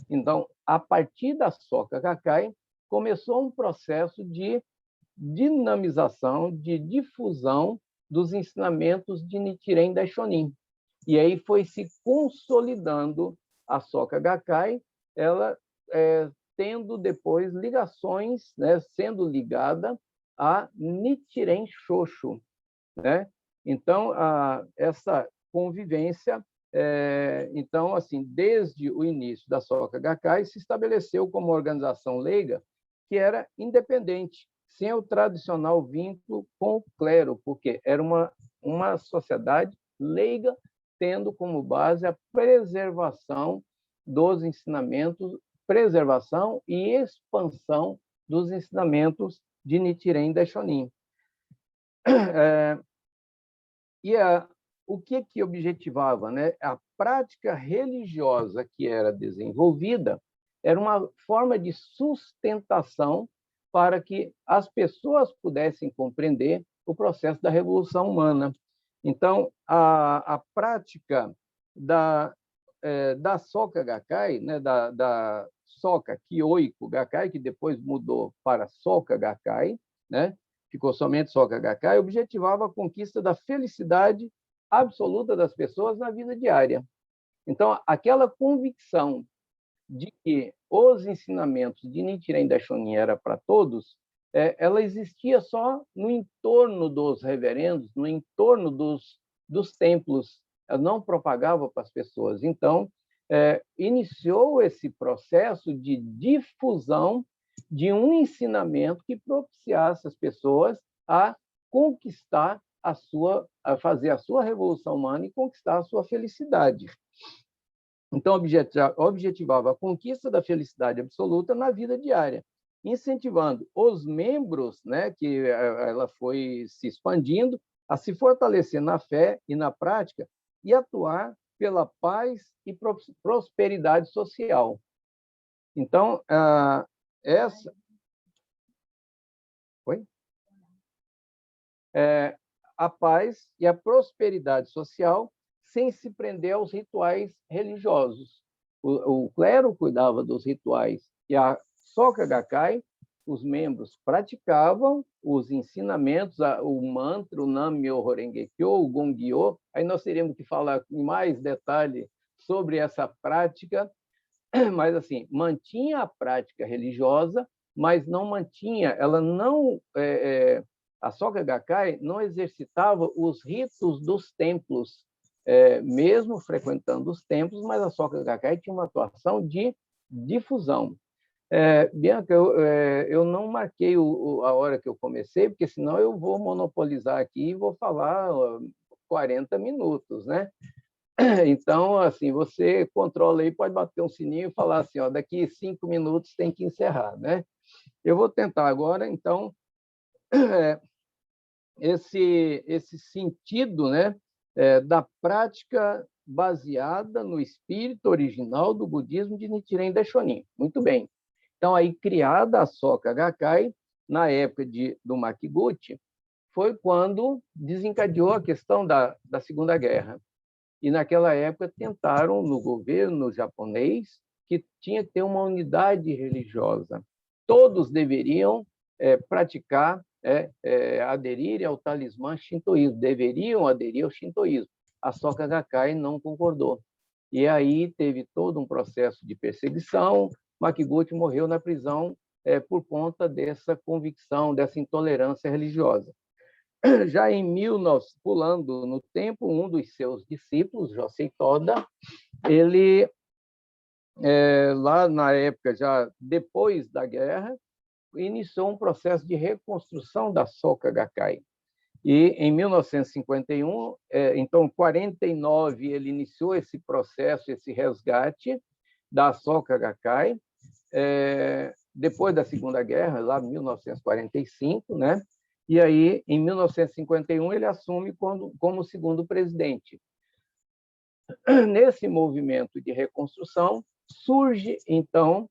Então, a partir da Soka Gakkai, começou um processo de dinamização, de difusão dos ensinamentos de Nichiren Daishonin. E aí foi se consolidando a Soka Gakkai, ela tendo depois ligações, né, sendo ligada a Nichiren Shoshu, né? Então, essa convivência, então, assim, desde o início da Soka Gakkai, se estabeleceu como organização leiga que era independente, sem o tradicional vínculo com o clero, porque era uma sociedade leiga, tendo como base a preservação dos ensinamentos, preservação e expansão dos ensinamentos de Nichiren Daishonin. O que objetivava, né? A prática religiosa que era desenvolvida era uma forma de sustentação para que as pessoas pudessem compreender o processo da revolução humana. Então, a prática da Soka Gakkai, né? da Soka Kyoiko Gakkai, que depois mudou para Soka Gakkai, né? Ficou somente Soka Gakkai, objetivava a conquista da felicidade absoluta das pessoas na vida diária. Então, aquela convicção de que os ensinamentos de Nichiren Daishonin era para todos, ela existia só no entorno dos reverendos, no entorno dos templos, ela não propagava para as pessoas. Então, iniciou esse processo de difusão de um ensinamento que propiciasse as pessoas a conquistar a fazer a sua revolução humana e conquistar a sua felicidade. Então, objetivava a conquista da felicidade absoluta na vida diária, incentivando os membros, né, que ela foi se expandindo, a se fortalecer na fé e na prática e atuar pela paz e prosperidade social. Então, a paz e a prosperidade social sem se prender aos rituais religiosos. O clero cuidava dos rituais e a Soka Gakkai, os membros praticavam os ensinamentos, o mantra, o Nam-myoho Renge-kyo, o Gongyo. Aí nós teríamos que falar em mais detalhe sobre essa prática, mas assim, mantinha a prática religiosa, mas não mantinha, ela não a Soka Gakkai não exercitava os ritos dos templos, mesmo frequentando os templos, mas a Soka Gakkai tinha uma atuação de difusão. Bianca, eu não marquei a hora que eu comecei, porque senão eu vou monopolizar aqui e vou falar 40 minutos, né? Então, assim, você controla aí, pode bater um sininho e falar assim, ó, daqui 5 minutos tem que encerrar, né? Eu vou tentar agora, então, esse sentido, né, da prática baseada no espírito original do budismo de Nichiren Daishonin. Muito bem. Então, aí, criada a Soka Gakkai, na época do Makiguchi, foi quando desencadeou a questão da Segunda Guerra. E, naquela época, tentaram, no governo japonês, que tinha que ter uma unidade religiosa. Todos deveriam praticar, aderir ao talismã shintoísmo, deveriam aderir ao shintoísmo. A Soka Gakkai não concordou. E aí teve todo um processo de perseguição. Makiguchi morreu na prisão por conta dessa convicção, dessa intolerância religiosa. Já em 1900, pulando no tempo, um dos seus discípulos, Josei Toda, ele, lá na época, já depois da guerra, iniciou um processo de reconstrução da Soka Gakkai. E, em 1951, então, 49, ele iniciou esse processo, esse resgate da Soka Gakkai, depois da Segunda Guerra, lá em 1945, né? E aí, em 1951, ele assume como segundo presidente. Nesse movimento de reconstrução, surge, então,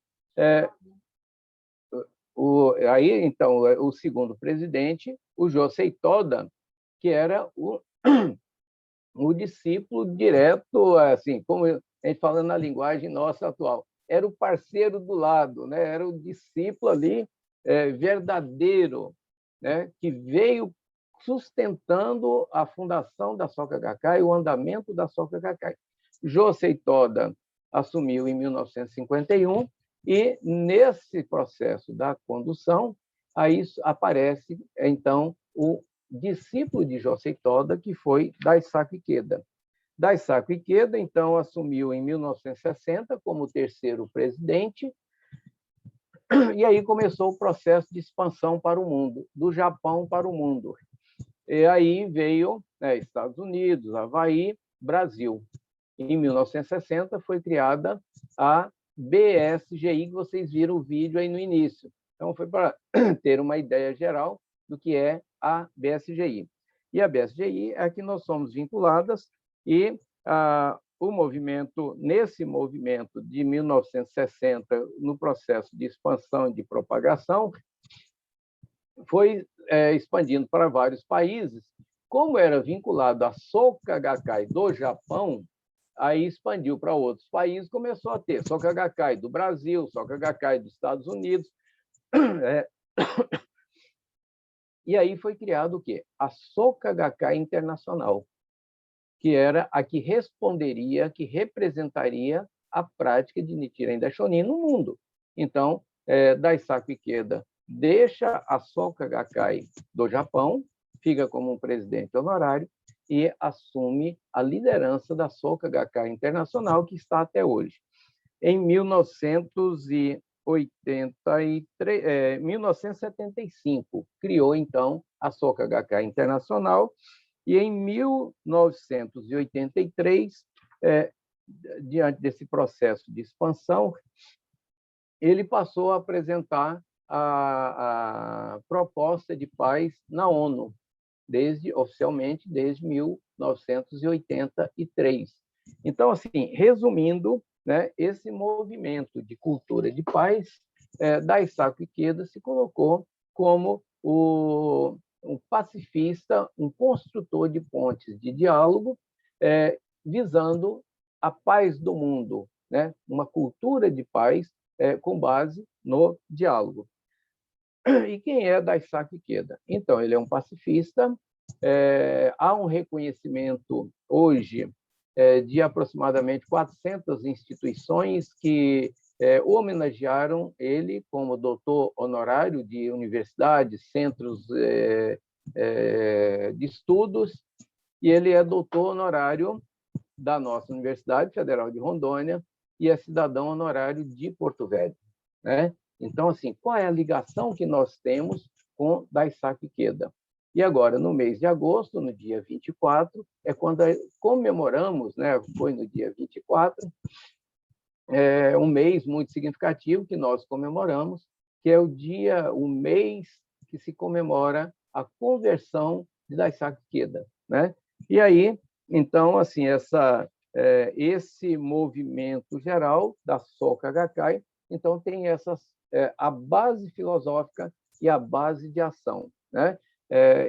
o segundo presidente, o Josei Toda, que era o discípulo direto, assim, como a gente fala na linguagem nossa atual, era o parceiro do lado, né? Era o discípulo ali verdadeiro, né? Que veio sustentando a fundação da Soka Gakkai, o andamento da Soka Gakkai. Josei Toda assumiu em 1951 e, nesse processo da condução, aí aparece, então, o discípulo de Josei Toda, que foi Daisaku Ikeda. Daisaku Ikeda, então, assumiu em 1960 como terceiro presidente, e aí começou o processo de expansão para o mundo, do Japão para o mundo. E aí veio Estados Unidos, Havaí, Brasil. Em 1960 foi criada a BSGI, que vocês viram o vídeo aí no início. Então, foi para ter uma ideia geral do que é a BSGI. E a BSGI é a que nós somos vinculadas, e nesse movimento de 1960, no processo de expansão e de propagação, foi expandindo para vários países. Como era vinculado à Soka Gakkai do Japão, aí expandiu para outros países, começou a ter Soka Gakkai do Brasil, Soka Gakkai dos Estados Unidos. E aí foi criado o quê? A Soka Gakkai Internacional, que era a que responderia, que representaria a prática de Nichiren Daishonin no mundo. Então, Daisaku Ikeda deixa a Soka Gakkai do Japão, fica como um presidente honorário e assume a liderança da Soka Gakkai Internacional, que está até hoje. Em 1975, criou, então, a Soka Gakkai Internacional, e em 1983, diante desse processo de expansão, ele passou a apresentar a proposta de paz na ONU, oficialmente desde 1983. Então, assim, resumindo, né, esse movimento de cultura de paz, Daisaku Ikeda se colocou como um pacifista, um construtor de pontes de diálogo, visando a paz do mundo, né? Uma cultura de paz com base no diálogo. E quem é Daisaku Ikeda? Então, ele é um pacifista. Há um reconhecimento hoje de aproximadamente 400 instituições que homenagearam ele como doutor honorário de universidades, centros de estudos, e ele é doutor honorário da nossa Universidade Federal de Rondônia e é cidadão honorário de Porto Velho, né? Então, assim, qual é a ligação que nós temos com Daisaku Ikeda? E agora, no mês de agosto, no dia 24, é quando comemoramos, né, foi no dia 24, um mês muito significativo que nós comemoramos, que é o mês que se comemora a conversão de Daisaku Ikeda, né? E aí, então, assim, esse movimento geral da Soka Gakkai, então tem a base filosófica e a base de ação, né?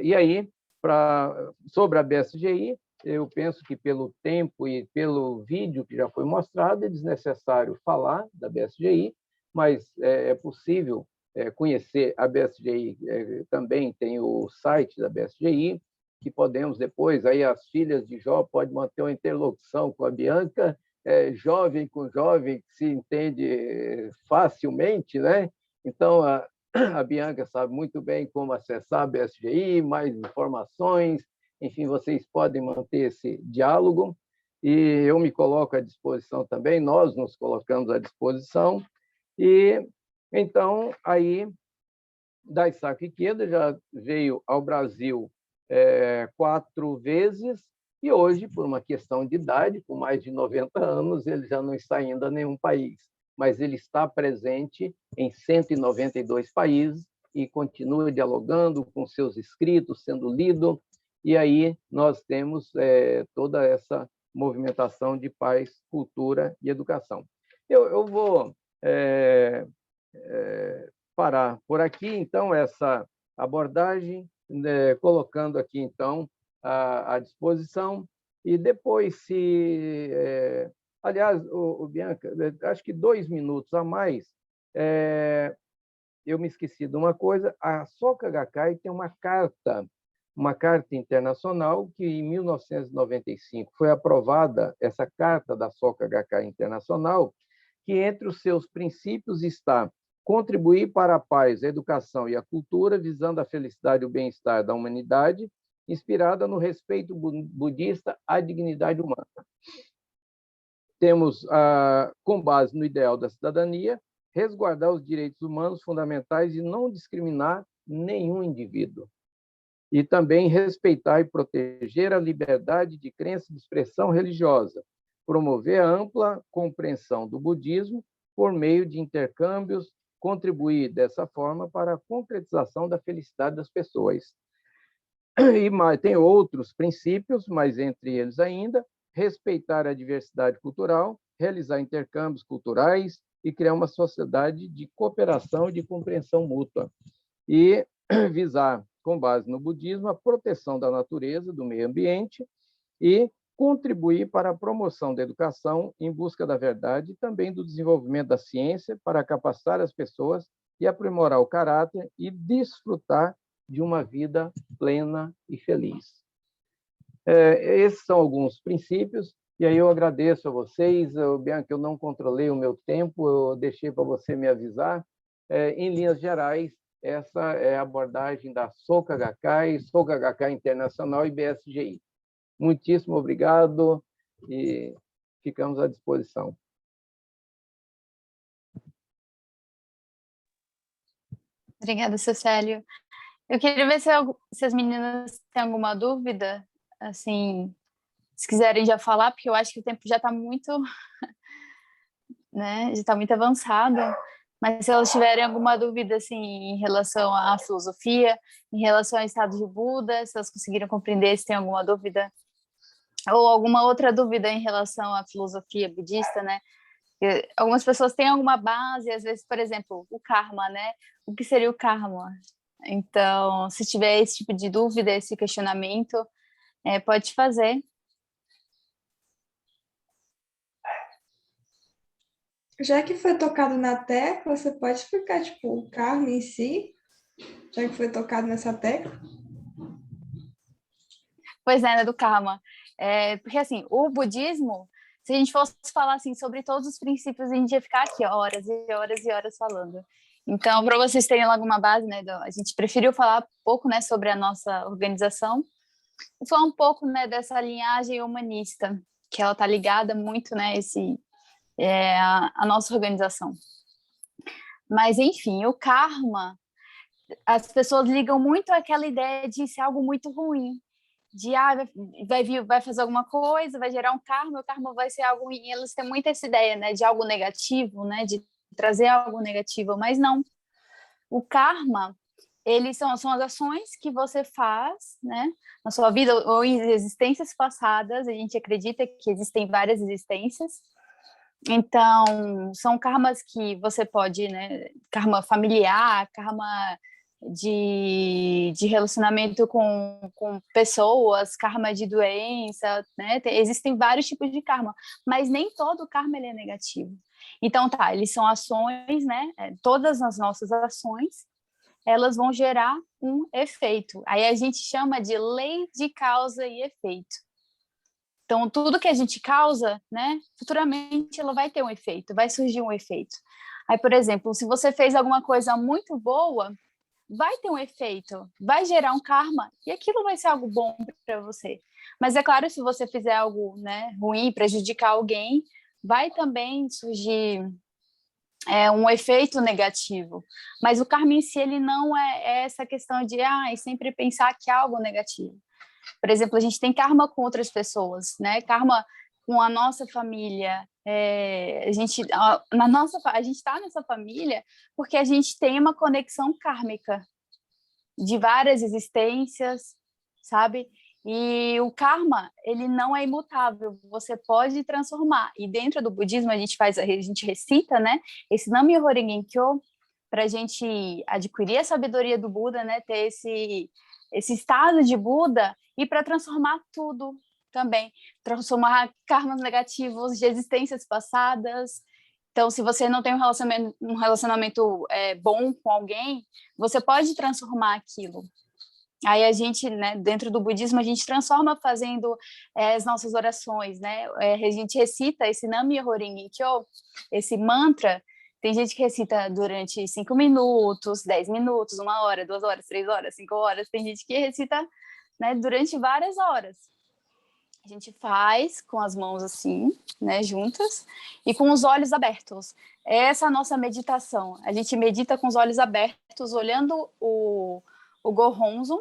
E aí, sobre a BSGI, eu penso que pelo tempo e pelo vídeo que já foi mostrado, é desnecessário falar da BSGI, mas é possível conhecer a BSGI. Também tem o site da BSGI, que podemos depois, aí as filhas de Jó podem manter uma interlocução com a Bianca, jovem com jovem, que se entende facilmente, né? Então, a Bianca sabe muito bem como acessar a BSGI, mais informações, enfim, vocês podem manter esse diálogo, e eu me coloco à disposição também, nós nos colocamos à disposição, e então, aí, Daisaku Ikeda já veio ao Brasil 4 vezes, e hoje, por uma questão de idade, com mais de 90 anos, ele já não está indo a nenhum país, mas ele está presente em 192 países e continua dialogando com seus escritos, sendo lido, e aí nós temos toda essa movimentação de paz, cultura e educação. Eu vou parar por aqui, então, essa abordagem, colocando aqui, então, à disposição, e depois, aliás, Bianca, acho que 2 minutos a mais, eu me esqueci de uma coisa, a Soka Gakkai tem uma carta internacional que, em 1995, foi aprovada, essa carta da Soka Gakkai Internacional, que entre os seus princípios está contribuir para a paz, a educação e a cultura, visando a felicidade e o bem-estar da humanidade, inspirada no respeito budista à dignidade humana. Temos, com base no ideal da cidadania, resguardar os direitos humanos fundamentais e não discriminar nenhum indivíduo. E também respeitar e proteger a liberdade de crença e de expressão religiosa, promover a ampla compreensão do budismo por meio de intercâmbios, contribuir dessa forma para a concretização da felicidade das pessoas. E mais, tem outros princípios, mas entre eles ainda, respeitar a diversidade cultural, realizar intercâmbios culturais e criar uma sociedade de cooperação e de compreensão mútua. E visar, com base no budismo, a proteção da natureza, do meio ambiente e contribuir para a promoção da educação em busca da verdade e também do desenvolvimento da ciência para capacitar as pessoas e aprimorar o caráter e desfrutar de uma vida plena e feliz. Esses são alguns princípios, e aí eu agradeço a vocês. Bianca, eu não controlei o meu tempo, eu deixei para você me avisar. Em linhas gerais, essa é a abordagem da Soka Gakkai Internacional e BSGI. Muitíssimo obrigado e ficamos à disposição. Obrigada, Cecílio. Eu queria ver se as meninas têm alguma dúvida, assim, se quiserem já falar, porque eu acho que o tempo já está muito, né, já está muito avançado, mas se elas tiverem alguma dúvida, assim, em relação à filosofia, em relação ao estado de Buda, se elas conseguiram compreender, se tem alguma dúvida, ou alguma outra dúvida em relação à filosofia budista, né? Algumas pessoas têm alguma base, às vezes, por exemplo, o karma, né? O que seria o karma? Então, se tiver esse tipo de dúvida, esse questionamento, pode fazer. Já que foi tocado na tecla, você pode explicar, tipo, o karma em si, já que foi tocado nessa tecla? Pois é, né, do karma. Porque, assim, o budismo, se a gente fosse falar, assim, sobre todos os princípios, a gente ia ficar aqui horas e horas e horas falando. Então, para vocês terem alguma base, né, a gente preferiu falar um pouco, né, sobre a nossa organização e falar um pouco, né, dessa linhagem humanista, que ela está ligada muito, né, a nossa organização. Mas, enfim, o karma as pessoas ligam muito àquela ideia de ser algo muito ruim, de vai fazer alguma coisa, vai gerar um karma, o karma vai ser algo ruim. Elas têm muito essa ideia, né, de algo negativo, né, de trazer algo negativo, mas não. O karma, eles são as ações que você faz, né, na sua vida ou em existências passadas. A gente acredita que existem várias existências. Então, são karmas que você pode, né, karma familiar, karma de relacionamento com pessoas, karma de doença, né? Existem vários tipos de karma, mas nem todo karma ele é negativo. Então, tá, eles são ações, né? Todas as nossas ações, elas vão gerar um efeito. Aí a gente chama de lei de causa e efeito. Então, tudo que a gente causa, né, futuramente ela vai ter um efeito, vai surgir um efeito. Aí, por exemplo, se você fez alguma coisa muito boa, vai ter um efeito, vai gerar um karma, e aquilo vai ser algo bom para você. Mas é claro, se você fizer algo, né, ruim, prejudicar alguém, vai também surgir um efeito negativo. Mas o karma em si, ele não é essa questão de sempre pensar que é algo negativo. Por exemplo, a gente tem karma com outras pessoas, né? Karma com a nossa família. A gente está nessa família porque a gente tem uma conexão kármica de várias existências, sabe? E o karma, ele não é imutável, você pode transformar. E dentro do budismo a gente recita, né, esse Nam-myoho Renge Kyo, para a gente adquirir a sabedoria do Buda, né, ter esse estado de Buda, e para transformar tudo também, transformar karmas negativos de existências passadas. Então, se você não tem um relacionamento bom com alguém, você pode transformar aquilo. Aí a gente, né, dentro do budismo, a gente transforma fazendo as nossas orações, né? A gente recita esse Nam-myoho Renge Kyo, esse mantra. Tem gente que recita durante 5 minutos, 10 minutos, 1 hora, 2 horas, 3 horas, 5 horas. Tem gente que recita, né, durante várias horas. A gente faz com as mãos assim, né, juntas, e com os olhos abertos. Essa é a nossa meditação. A gente medita com os olhos abertos, olhando o Gohonzon,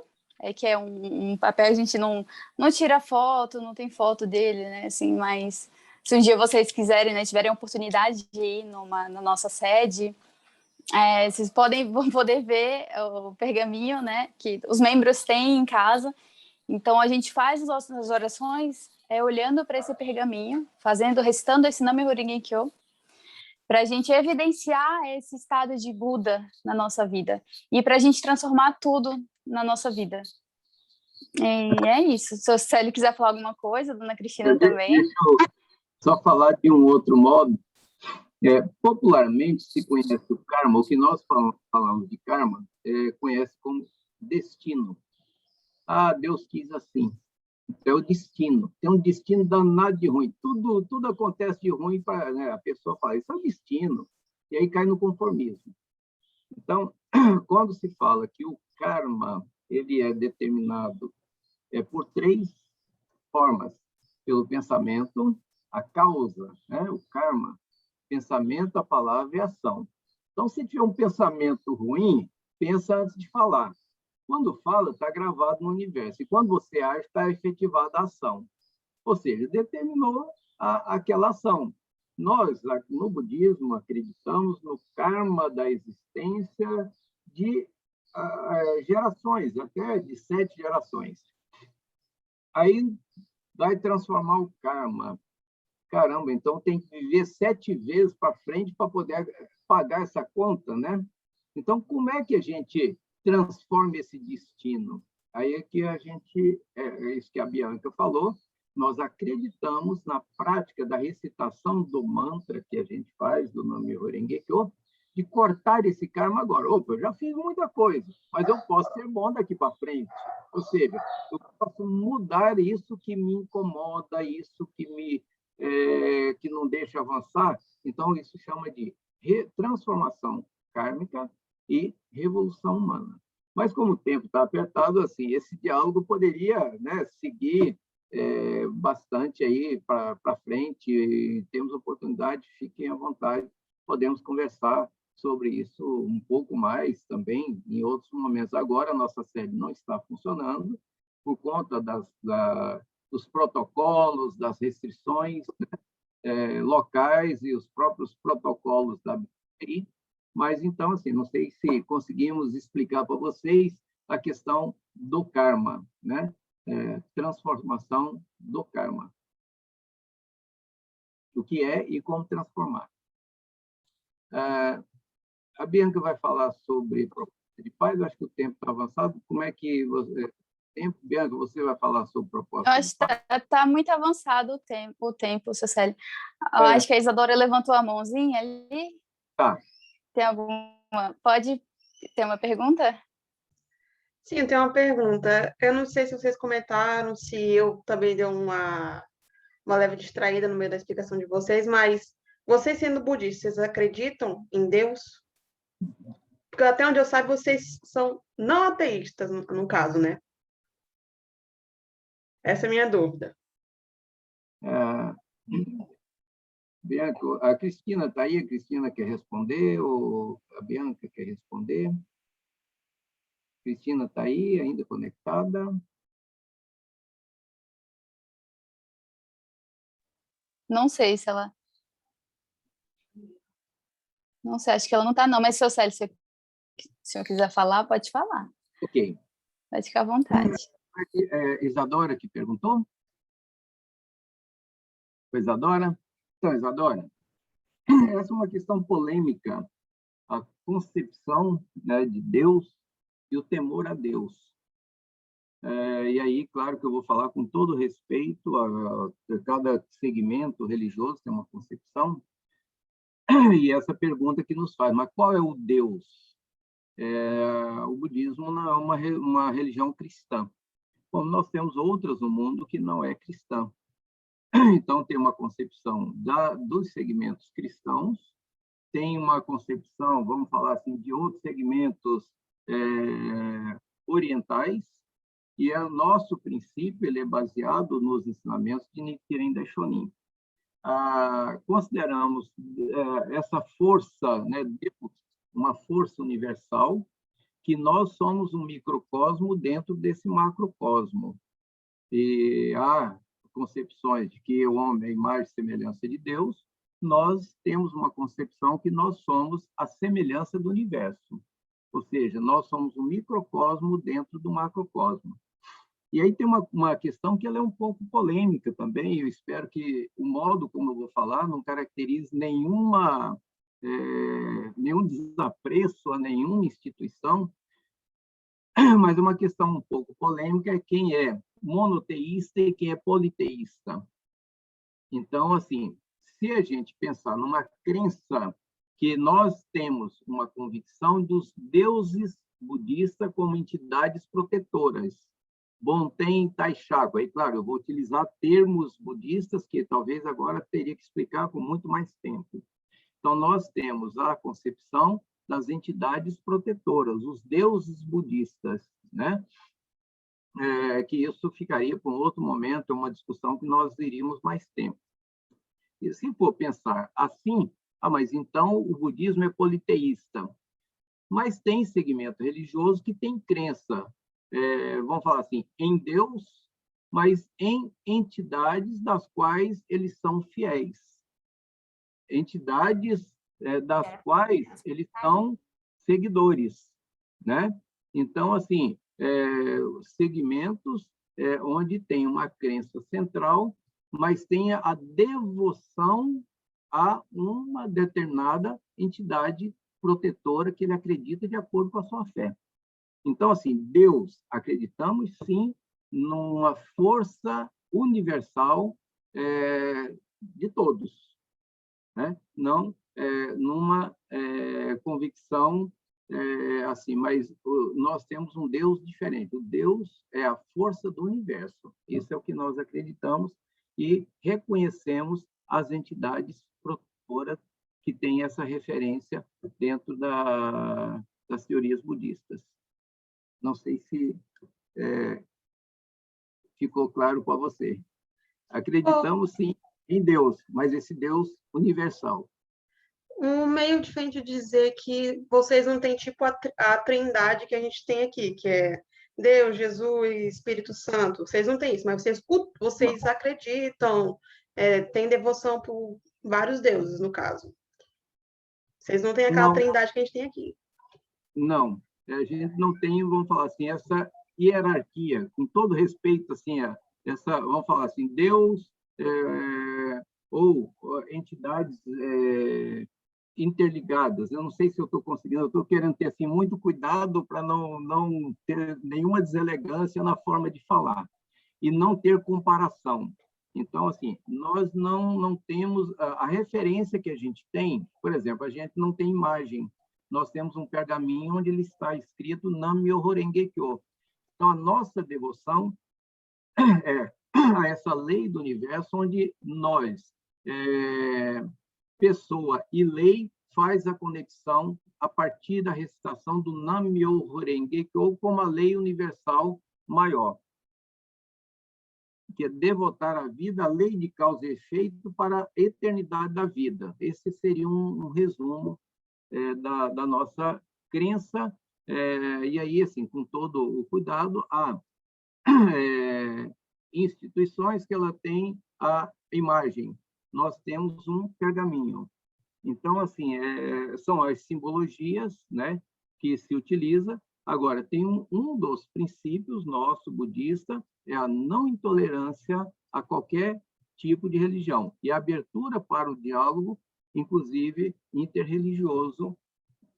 que é um papel, a gente não tira foto, não tem foto dele, né, assim, mas se um dia vocês quiserem, né, tiverem a oportunidade de ir na nossa sede, vocês vão poder ver o pergaminho, né, que os membros têm em casa. Então, a gente faz as nossas orações olhando para esse pergaminho, recitando esse Nam-myoho Renge Kyo, para a gente evidenciar esse estado de Buda na nossa vida e para a gente transformar tudo na nossa vida. E é isso. Se o Célio quiser falar alguma coisa, a dona Cristina também. Deixa eu só falar de um outro modo. Popularmente se conhece o karma, o que nós falamos de karma, conhece como destino. Deus quis assim. É o destino. Tem um destino danado de ruim. Tudo acontece de ruim para, né, a pessoa fala, isso é o destino. E aí cai no conformismo. Então, quando se fala que o karma ele é determinado por 3 formas: pelo pensamento, a causa, né, o karma, pensamento, a palavra e a ação. Então, se tiver um pensamento ruim, pensa antes de falar. Quando fala, está gravado no universo. E quando você age, está efetivada a ação. Ou seja, determinou aquela ação. Nós, no budismo, acreditamos no karma da existência de gerações, até de 7 gerações. Aí vai transformar o karma. Caramba, então tem que viver 7 vezes para frente para poder pagar essa conta, né? Então, como é que a gente transforma esse destino? Aí é que a gente, isso que a Bianca falou, nós acreditamos na prática da recitação do mantra que a gente faz, do Nam-myoho Renge Kyo, de cortar esse karma agora. Eu já fiz muita coisa, mas eu posso ser bom daqui para frente. Ou seja, eu posso mudar isso que me incomoda, isso que não deixa avançar. Então, isso chama de transformação kármica e revolução humana. Mas, como o tempo está apertado, assim, esse diálogo poderia, né, seguir bastante aí para frente. E temos oportunidade, fiquem à vontade, podemos conversar sobre isso um pouco mais também em outros momentos. Agora, a nossa sede não está funcionando por conta dos protocolos, das restrições locais e os próprios protocolos da BPI. Mas, então, assim, não sei se conseguimos explicar para vocês a questão do karma, né? Transformação do karma. O que é e como transformar. A Bianca vai falar sobre proposta de paz. Eu acho que o tempo está avançado. Como é que você... Bianca, você vai falar sobre proposta Eu acho de paz? que está muito avançado o tempo, Cecília. Eu acho que a Isadora levantou a mãozinha ali. Tá. Tem alguma... Pode ter uma pergunta? Sim, eu tenho uma pergunta. Eu não sei se vocês comentaram, se eu também dei uma leve distraída no meio da explicação de vocês, mas vocês sendo budistas, vocês acreditam em Deus? Porque até onde eu saiba, vocês são não ateístas, no caso, né? Essa é a minha dúvida. Bianca, a Cristina está aí? A Cristina quer responder ou a Bianca quer responder? Cristina está aí, ainda conectada? Não sei se ela... Não sei, acho que ela não está, não. Mas, seu Célio, se o senhor quiser falar, pode falar. Ok. Pode ficar à vontade. Isadora que perguntou? Foi Isadora? Então, Isadora, essa é uma questão polêmica, a concepção, né, de Deus e o temor a Deus. E aí, claro que eu vou falar com todo respeito a cada segmento religioso tem uma concepção, e essa pergunta que nos faz, mas qual é o Deus? O budismo não é uma religião cristã, como nós temos outras no mundo que não é cristã. Então, tem uma concepção dos segmentos cristãos, tem uma concepção, vamos falar assim, de outros segmentos orientais, e o nosso princípio ele é baseado nos ensinamentos de Nichiren Daishonin. Consideramos essa força, né, uma força universal, que nós somos um microcosmo dentro desse macrocosmo. E há concepções de que o homem é a imagem e semelhança de Deus, nós temos uma concepção que nós somos a semelhança do universo. Ou seja, nós somos um microcosmo dentro do macrocosmo. E aí tem uma questão que ela é um pouco polêmica também, eu espero que o modo como eu vou falar não caracterize nenhum desapreço a nenhuma instituição, mas uma questão um pouco polêmica é quem é monoteísta e quem é politeísta. Então, assim, se a gente pensar numa crença que nós temos uma convicção dos deuses budistas como entidades protetoras, Bonten Taishaku, aí, claro, eu vou utilizar termos budistas que talvez agora teria que explicar com muito mais tempo. Então, nós temos a concepção das entidades protetoras, os deuses budistas, né? Que isso ficaria para um outro momento, uma discussão que nós iríamos mais tempo. E se for pensar assim, mas então o budismo é politeísta. Mas tem segmento religioso que tem crença, vamos falar assim, em Deus, mas em entidades das quais eles são fiéis. Entidades das quais eles são seguidores, né? Então, assim, segmentos onde tem uma crença central, mas tem a devoção a uma determinada entidade protetora que ele acredita de acordo com a sua fé. Então, assim, Deus, acreditamos sim numa força universal de todos, né? Não numa convicção assim, mas nós temos um Deus diferente. O Deus é a força do universo. Isso é o que nós acreditamos e reconhecemos as entidades protetoras que têm essa referência dentro das teorias budistas. Não sei se ficou claro para você. Acreditamos, sim, em Deus, mas esse Deus universal. um meio diferente de dizer que vocês não têm tipo a trindade que a gente tem aqui, que é Deus, Jesus, Espírito Santo. Vocês não têm isso, mas vocês acreditam, têm devoção por vários deuses, no caso. Vocês não têm aquela Não, trindade que a gente tem aqui. não. A gente não tem, vamos falar assim, essa hierarquia, com todo respeito, assim, essa, vamos falar assim, Deus ou entidades interligadas. Eu não sei se eu estou conseguindo, eu estou querendo ter assim, muito cuidado para não ter nenhuma deselegância na forma de falar e não ter comparação. Então, assim, nós não temos a referência que a gente tem, por exemplo, a gente não tem imagem. Nós temos um pergaminho onde ele está escrito Nam-myoho Renge-kyo. Então, a nossa devoção é a essa lei do universo, onde nós, pessoa e lei, faz a conexão a partir da recitação do Nam-myoho Renge-kyo como a lei universal maior, que é devotar a vida à lei de causa e efeito para a eternidade da vida. Esse seria um resumo da nossa crença, e aí, assim, com todo o cuidado, há instituições que ela tem a imagem. Nós temos um pergaminho. Então, assim, são as simbologias, né, que se utiliza. Agora, tem um dos princípios nosso budista, é a não intolerância a qualquer tipo de religião e a abertura para o diálogo, inclusive interreligioso,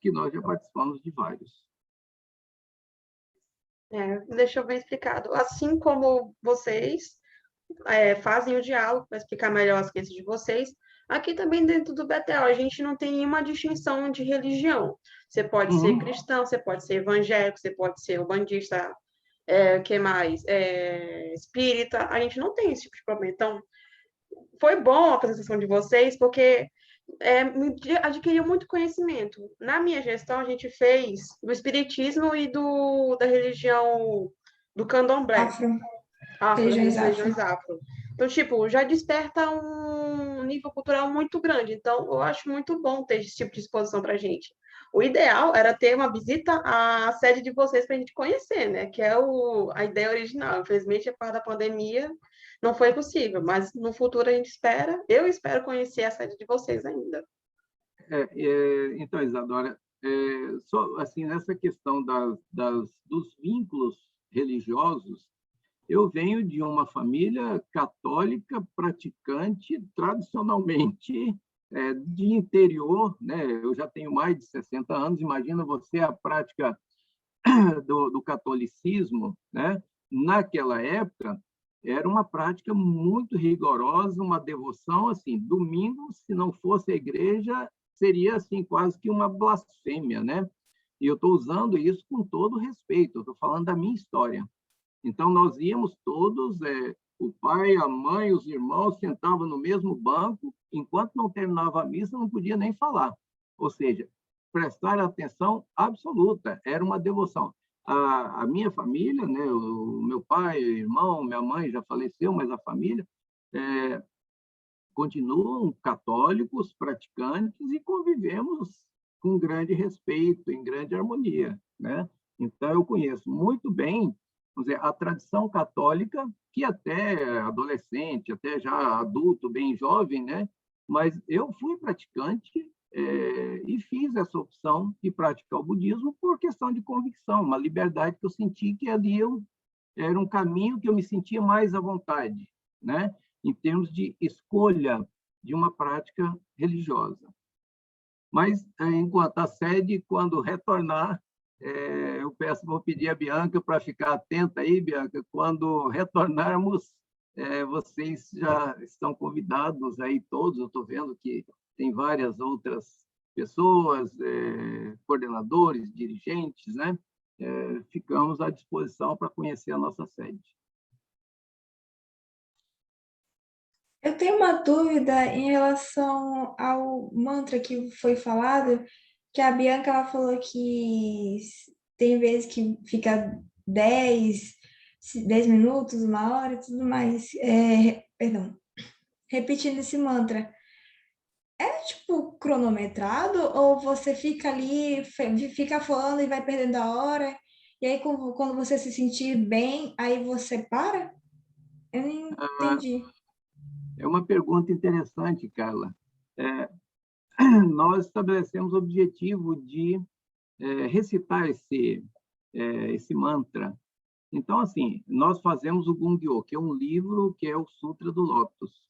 que nós já participamos de vários. Deixou bem explicado. Assim como vocês fazem o diálogo para explicar melhor as crenças de vocês, aqui também dentro do Betel, a gente não tem nenhuma distinção de religião. Você pode ser cristão, você pode ser evangélico, você pode ser umbandista, que mais? Espírita. A gente não tem esse tipo de problema. Então, foi bom a apresentação de vocês, porque adquiriu muito conhecimento. Na minha gestão, a gente fez do espiritismo e da religião do candomblé. Religiões afro. Então, tipo, já desperta um nível cultural muito grande. Então, eu acho muito bom ter esse tipo de exposição para a gente. O ideal era ter uma visita à sede de vocês para a gente conhecer, né? Que é a ideia original. Infelizmente, por causa da pandemia, não foi possível. Mas no futuro a gente espera. Eu espero conhecer a sede de vocês ainda. Então, Isadora, só assim nessa questão dos vínculos religiosos, eu venho de uma família católica praticante tradicionalmente de interior, né? Eu já tenho mais de 60 anos, imagina você a prática do catolicismo, né? Naquela época, era uma prática muito rigorosa, uma devoção, assim, domingo, se não fosse a igreja, seria assim quase que uma blasfêmia, né? E eu estou usando isso com todo respeito, eu estou falando da minha história. Então, nós íamos todos, o pai, a mãe, os irmãos, sentavam no mesmo banco, enquanto não terminava a missa, não podia nem falar. Ou seja, prestar atenção absoluta, era uma devoção. A minha família, né, o meu pai, o irmão, minha mãe já faleceu, mas a família continuam católicos, praticantes, e convivemos com grande respeito, em grande harmonia, né? Então, eu conheço muito bem, vamos dizer, a tradição católica, que até adolescente, até já adulto, bem jovem, né? Mas eu fui praticante e fiz essa opção de praticar o budismo por questão de convicção, uma liberdade que eu senti que ali era um caminho que eu me sentia mais à vontade, né? Em termos de escolha de uma prática religiosa. Mas, enquanto a sede, quando retornar, vou pedir a Bianca para ficar atenta aí, Bianca, quando retornarmos, vocês já estão convidados aí todos, eu estou vendo que tem várias outras pessoas, coordenadores, dirigentes, né? Ficamos à disposição para conhecer a nossa sede. Eu tenho uma dúvida em relação ao mantra que foi falado, que a Bianca ela falou que tem vezes que fica 10 minutos, 1 hora e tudo mais. Perdão. Repetindo esse mantra. É tipo cronometrado ou você fica ali, fica falando e vai perdendo a hora, e aí quando você se sentir bem, aí você para? Eu não entendi. É uma pergunta interessante, Carla. É, nós estabelecemos o objetivo de recitar esse mantra. Então, assim, nós fazemos o Gungyo, que é um livro que é o Sutra do Lótus.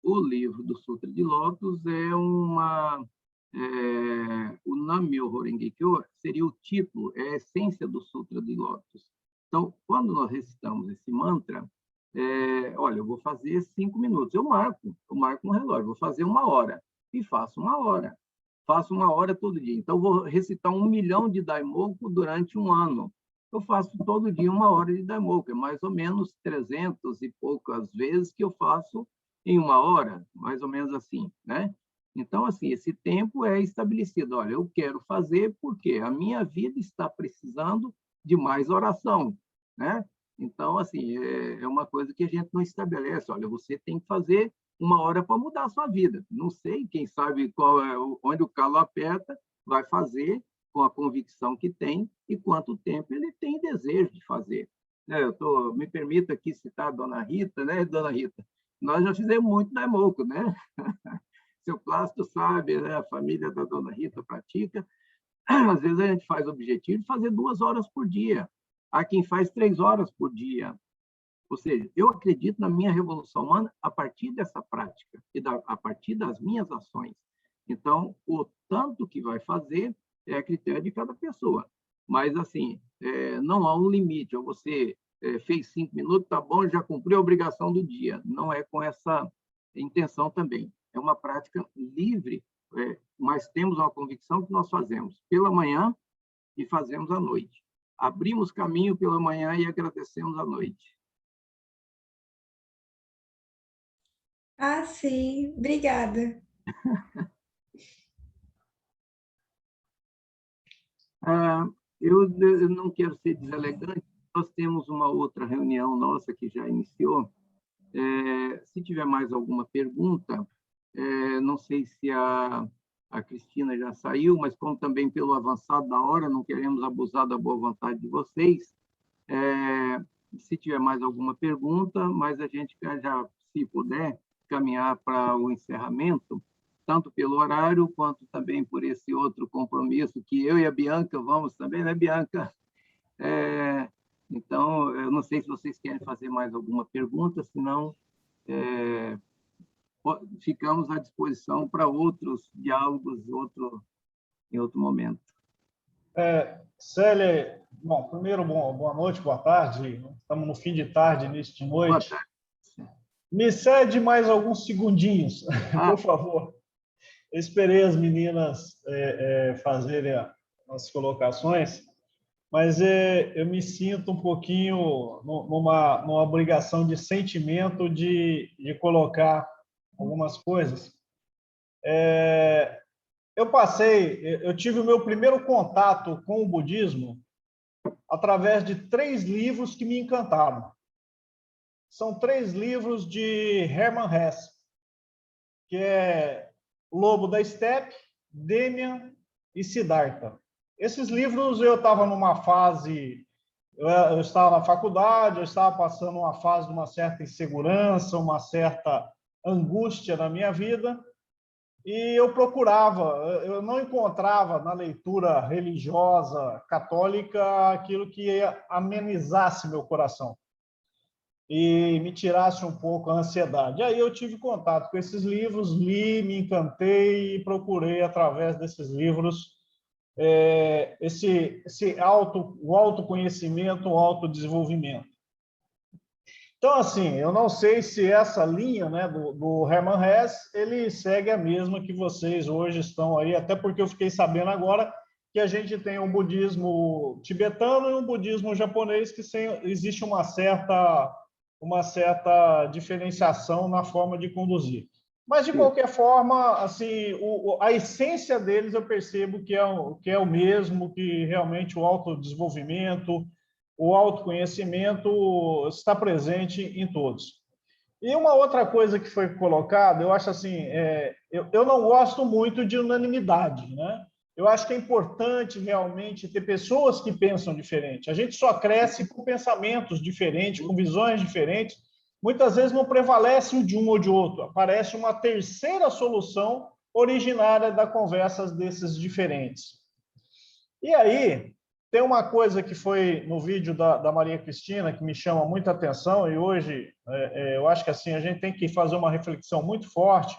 O livro do Sutra de Lótus o Nam-myoho Renge-kyo seria o título, é a essência do Sutra de Lótus. Então, quando nós recitamos esse mantra, olha, eu vou fazer 5 minutos, eu marco no relógio, vou fazer 1 hora, e faço 1 hora. Faço 1 hora todo dia. Então, vou recitar 1 milhão de Daimoku durante 1 ano. Eu faço todo dia 1 hora de Daimoku, é mais ou menos 300 e poucas vezes que eu faço em 1 hora, mais ou menos assim, né? Então, assim, esse tempo é estabelecido. Olha, eu quero fazer porque a minha vida está precisando de mais oração, né? Então, assim, é uma coisa que a gente não estabelece. Olha, você tem que fazer 1 hora para mudar a sua vida. Não sei, quem sabe onde o calo aperta, vai fazer com a convicção que tem e quanto tempo ele tem desejo de fazer. Me permita aqui citar a Dona Rita, né, Dona Rita? Nós já fizemos muito Daimoku, né? Seu Plácido sabe, né? A família da Dona Rita pratica. Às vezes a gente faz o objetivo de fazer 2 horas por dia. Há quem faz 3 horas por dia. Ou seja, eu acredito na minha revolução humana a partir dessa prática e a partir das minhas ações. Então, o tanto que vai fazer é a critério de cada pessoa. Mas, assim, não há um limite. Ou você fez 5 minutos, tá bom, já cumpriu a obrigação do dia. Não é com essa intenção também. É uma prática livre, mas temos uma convicção que nós fazemos pela manhã e fazemos à noite. Abrimos caminho pela manhã e agradecemos à noite. Ah, sim, obrigada. Eu não quero ser deselegante, nós temos uma outra reunião nossa que já iniciou. Se tiver mais alguma pergunta, não sei se a Cristina já saiu, mas como também pelo avançado da hora, não queremos abusar da boa vontade de vocês. Se tiver mais alguma pergunta, mas a gente já, se puder, caminhar para o encerramento, tanto pelo horário, quanto também por esse outro compromisso que eu e a Bianca vamos também, né, Bianca? Então, eu não sei se vocês querem fazer mais alguma pergunta, senão ficamos à disposição para outros diálogos em outro momento. Célia, bom, primeiro, boa noite, boa tarde. Estamos no fim de tarde, início de noite. Boa tarde. Me cede mais alguns segundinhos, por favor. Eu esperei as meninas fazerem as colocações, mas eu me sinto um pouquinho numa obrigação de sentimento de colocar algumas coisas. Eu tive o meu primeiro contato com o budismo através de 3 livros que me encantaram. São 3 livros de Hermann Hesse, que é Lobo da Estepe, Demian e Siddhartha. Esses livros eu estava numa fase, eu estava na faculdade, eu estava passando uma fase de uma certa insegurança, uma certa angústia na minha vida, e eu eu não encontrava na leitura religiosa católica aquilo que amenizasse meu coração e me tirasse um pouco a ansiedade. Aí eu tive contato com esses livros, li, me encantei e procurei, através desses livros, o autoconhecimento, o autodesenvolvimento. Então, assim, eu não sei se essa linha, né, do Hermann Hesse, ele segue a mesma que vocês hoje estão aí, até porque eu fiquei sabendo agora que a gente tem um budismo tibetano e um budismo japonês que existe uma certa diferenciação na forma de conduzir. Mas, de qualquer forma, assim, a essência deles eu percebo que é o mesmo, que realmente o autodesenvolvimento, o autoconhecimento está presente em todos. E uma outra coisa que foi colocada, eu acho assim, eu não gosto muito de unanimidade, né? Eu acho que é importante realmente ter pessoas que pensam diferente. A gente só cresce com pensamentos diferentes, com visões diferentes. Muitas vezes não prevalece o de um ou de outro. Aparece uma terceira solução originária da conversa desses diferentes. E aí, tem uma coisa que foi no vídeo da Maria Cristina que me chama muita atenção, e hoje eu acho que assim a gente tem que fazer uma reflexão muito forte,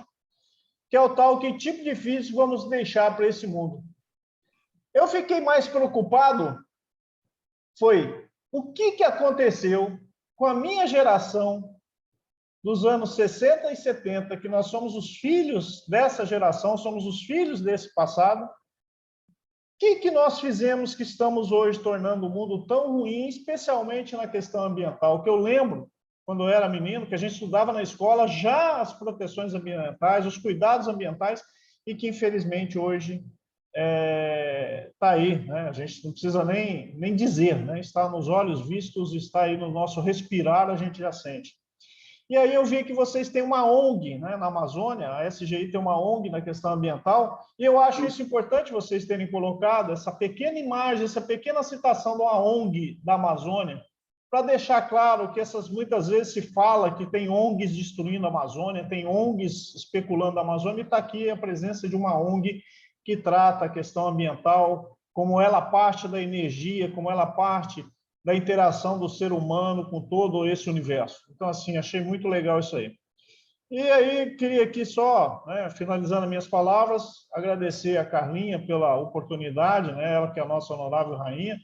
que é o tal que tipo de físico vamos deixar para esse mundo. Eu fiquei mais preocupado foi o que aconteceu com a minha geração dos anos 60 e 70, que nós somos os filhos dessa geração, somos os filhos desse passado. O que nós fizemos que estamos hoje tornando o mundo tão ruim, especialmente na questão ambiental? Que eu lembro, quando eu era menino, que a gente estudava na escola já as proteções ambientais, os cuidados ambientais, e que, infelizmente, hoje está aí, né? A gente não precisa nem dizer, né? Está nos olhos vistos, está aí no nosso respirar, a gente já sente. E aí eu vi que vocês têm uma ONG, né, na Amazônia, a SGI tem uma ONG na questão ambiental, e eu acho isso importante vocês terem colocado essa pequena imagem, essa pequena citação de uma ONG da Amazônia, para deixar claro que muitas vezes se fala que tem ONGs destruindo a Amazônia, tem ONGs especulando a Amazônia, e está aqui a presença de uma ONG que trata a questão ambiental, como ela parte da energia, como ela parte da interação do ser humano com todo esse universo. Então, assim, achei muito legal isso aí. E aí, queria aqui só, né, finalizando as minhas palavras, agradecer a Carlinha pela oportunidade, né, ela que é a nossa honorável rainha,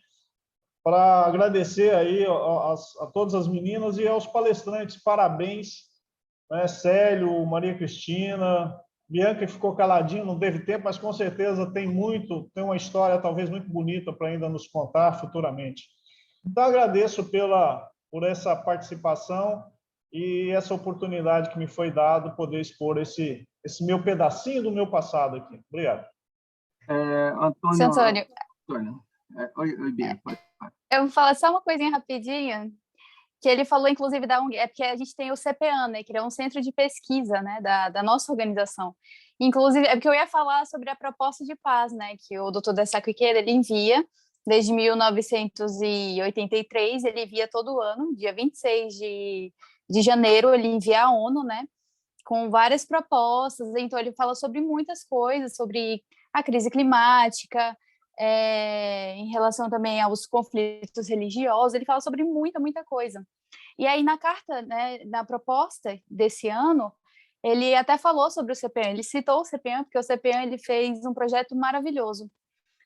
para agradecer aí a todas as meninas e aos palestrantes, parabéns, né, Célio, Maria Cristina, Bianca que ficou caladinho, não teve tempo, mas com certeza tem uma história talvez muito bonita para ainda nos contar futuramente. Então, agradeço por essa participação e essa oportunidade que me foi dada poder expor esse meu pedacinho do meu passado aqui. Obrigado. Seu Antônio, Oi, Bia, pode falar. eu vou falar só uma coisinha rapidinho, que ele falou, inclusive, da ONG, é porque a gente tem o CPAN, né, que é um centro de pesquisa, né, da nossa organização. Inclusive, é porque eu ia falar sobre a proposta de paz, né, que o Dr. Dessaco Ikeda, ele envia, desde 1983, ele envia todo ano, dia 26 de janeiro, ele envia à ONU, né, com várias propostas, então ele fala sobre muitas coisas, sobre a crise climática, em relação também aos conflitos religiosos, ele fala sobre muita coisa. E aí, na carta, né, na proposta desse ano, ele até falou sobre o CPAN, ele citou o CPAN, porque o CPAN ele fez um projeto maravilhoso.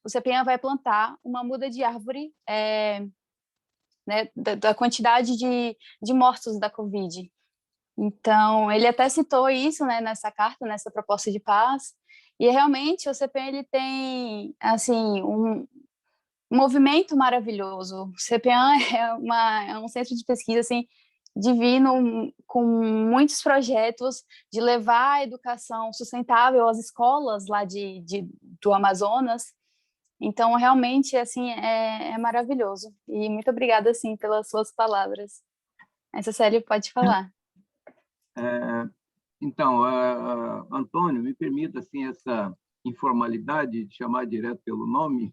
O CPAN vai plantar uma muda de árvore, né, da quantidade de mortos da Covid. Então, ele até citou isso, né, nessa carta, nessa proposta de paz, e realmente o CPAN ele tem assim, um movimento maravilhoso. O CPAN é um centro de pesquisa assim, divino, com muitos projetos de levar a educação sustentável às escolas lá do Amazonas. Então, realmente, assim, é maravilhoso. E muito obrigada, assim, pelas suas palavras. Essa Célia pode falar. Então, Antônio, me permita, assim, essa informalidade de chamar direto pelo nome.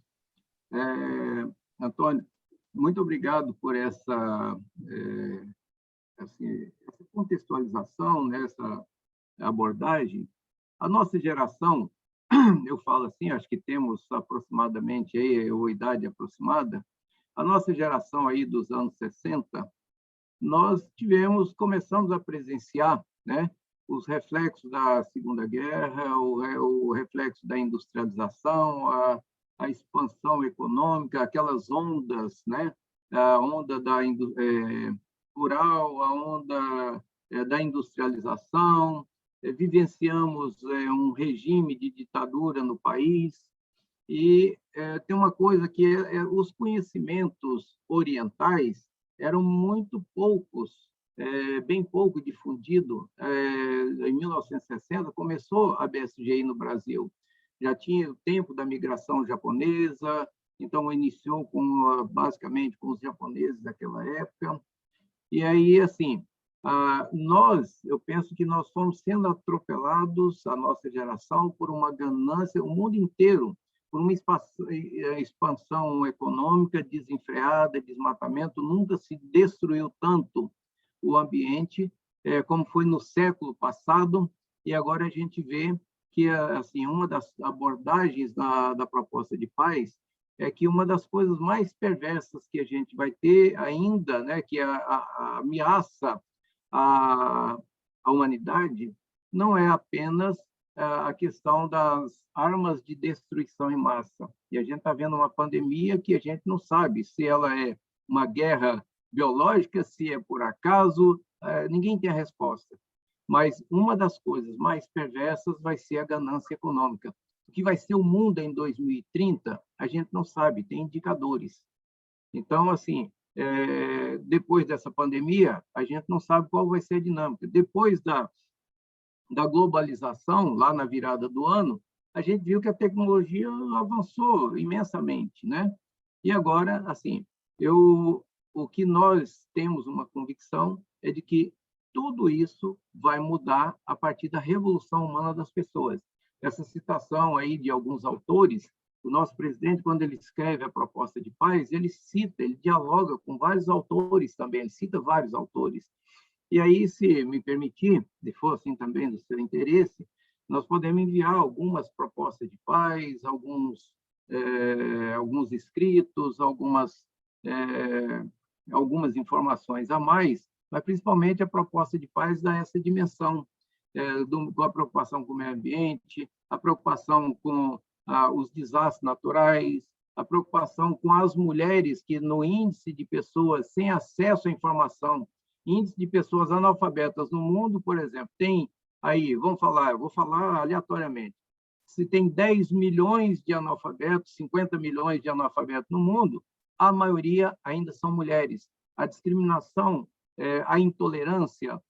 Antônio, muito obrigado por essa contextualização, né, essa abordagem. A nossa geração, eu falo assim, acho que temos aproximadamente aí, ou idade aproximada, a nossa geração aí dos anos 60, nós começamos a presenciar, né, os reflexos da Segunda Guerra, o reflexo da industrialização, a expansão econômica, aquelas ondas, né, a onda rural, a onda da industrialização, vivenciamos um regime de ditadura no país, e tem uma coisa que os conhecimentos orientais eram muito poucos, bem pouco difundido. Em 1960 começou a BSGI no Brasil, já tinha o tempo da migração japonesa, então iniciou basicamente com os japoneses daquela época, e aí assim Eu penso que nós fomos sendo atropelados, a nossa geração, por uma ganância, o mundo inteiro, por uma expansão econômica desenfreada, desmatamento. Nunca se destruiu tanto o ambiente como foi no século passado, e agora a gente vê que assim, uma das abordagens da proposta de paz é que uma das coisas mais perversas que a gente vai ter ainda, né, que ameaça a humanidade, não é apenas a questão das armas de destruição em massa. E a gente está vendo uma pandemia que a gente não sabe se ela é uma guerra biológica, se é por acaso, ninguém tem a resposta. Mas uma das coisas mais perversas vai ser a ganância econômica. O que vai ser o mundo em 2030, a gente não sabe, tem indicadores. Então, assim, depois dessa pandemia, a gente não sabe qual vai ser a dinâmica. Depois da globalização, lá na virada do ano, a gente viu que a tecnologia avançou imensamente, né? E agora, assim, o que nós temos uma convicção é de que tudo isso vai mudar a partir da revolução humana das pessoas. Essa citação aí de alguns autores, o nosso presidente, quando ele escreve a proposta de paz, ele dialoga com vários autores também, ele cita vários autores. E aí, se me permitir, se for assim também do seu interesse, nós podemos enviar algumas propostas de paz, alguns escritos, algumas informações a mais, mas principalmente a proposta de paz dá essa dimensão da preocupação com o meio ambiente, a preocupação com os desastres naturais, a preocupação com as mulheres que no índice de pessoas sem acesso à informação, índice de pessoas analfabetas no mundo, por exemplo, tem aí, eu vou falar aleatoriamente, se tem 10 milhões de analfabetos, 50 milhões de analfabetos no mundo, a maioria ainda são mulheres. A discriminação, a intolerância,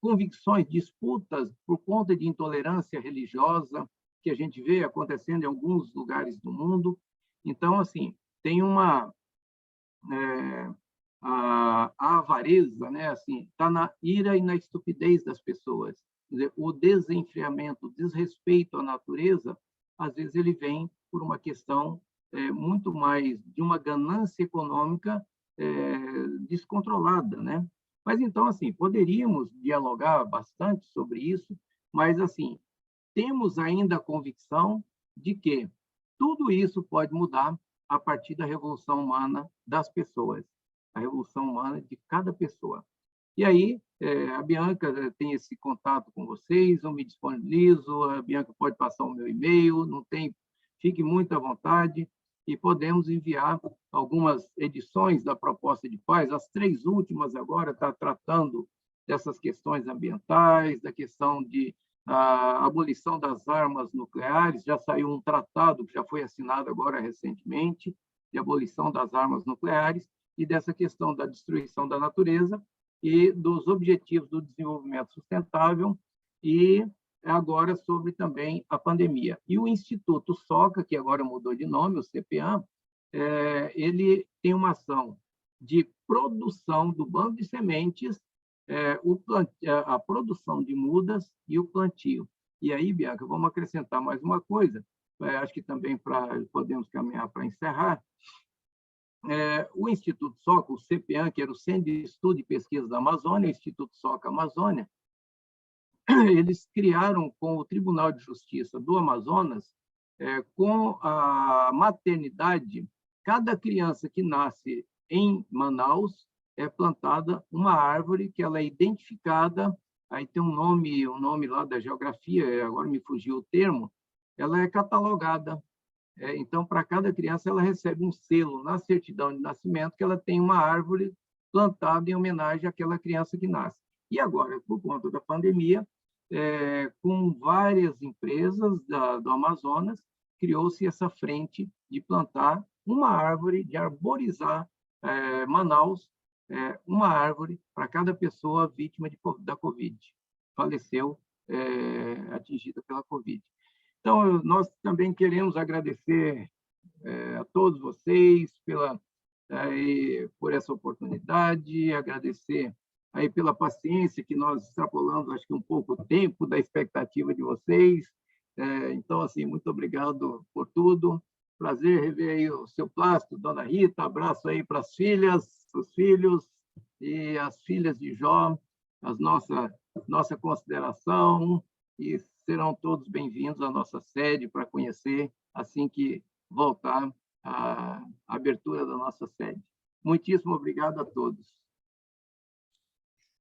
convicções, disputas por conta de intolerância religiosa, que a gente vê acontecendo em alguns lugares do mundo. Então, assim, tem a avareza, né? Assim, está na ira e na estupidez das pessoas. Quer dizer, o desenfreamento, o desrespeito à natureza, às vezes ele vem por uma questão muito mais de uma ganância econômica descontrolada, né? Mas então, assim, poderíamos dialogar bastante sobre isso, mas assim, temos ainda a convicção de que tudo isso pode mudar a partir da revolução humana das pessoas, a revolução humana de cada pessoa. E aí, a Bianca tem esse contato com vocês, eu me disponibilizo, a Bianca pode passar o meu e-mail, fique muito à vontade, e podemos enviar algumas edições da proposta de paz. As 3 últimas agora estão tratando dessas questões ambientais, da questão de abolição das armas nucleares. Já saiu um tratado que já foi assinado agora recentemente, de abolição das armas nucleares, e dessa questão da destruição da natureza e dos objetivos do desenvolvimento sustentável, e agora sobre também a pandemia. E o Instituto SOCA, que agora mudou de nome, o CPA, ele tem uma ação de produção do banco de sementes, a produção de mudas e o plantio. E aí, Bianca, vamos acrescentar mais uma coisa, acho que também podemos caminhar para encerrar. O Instituto SOCA, o CPA, que era o Centro de Estudo e Pesquisa da Amazônia, o Instituto SOCA Amazônia, eles criaram com o Tribunal de Justiça do Amazonas, com a maternidade, cada criança que nasce em Manaus é plantada uma árvore que ela é identificada, aí tem um nome lá da geografia, agora me fugiu o termo, ela é catalogada. Então, para cada criança, ela recebe um selo na certidão de nascimento que ela tem uma árvore plantada em homenagem àquela criança que nasce. E agora, por conta da pandemia, com várias empresas do Amazonas, criou-se essa frente de plantar uma árvore, de arborizar Manaus, uma árvore para cada pessoa vítima da Covid, faleceu atingida pela Covid. Então, nós também queremos agradecer a todos vocês por essa oportunidade, agradecer aí pela paciência que nós extrapolamos, acho que um pouco o tempo da expectativa de vocês. Então, assim, muito obrigado por tudo. Prazer rever aí o seu Plástico, dona Rita. Abraço aí para as filhas, os filhos e as filhas de Jó, nossa consideração, e serão todos bem-vindos à nossa sede para conhecer assim que voltar a abertura da nossa sede. Muitíssimo obrigado a todos.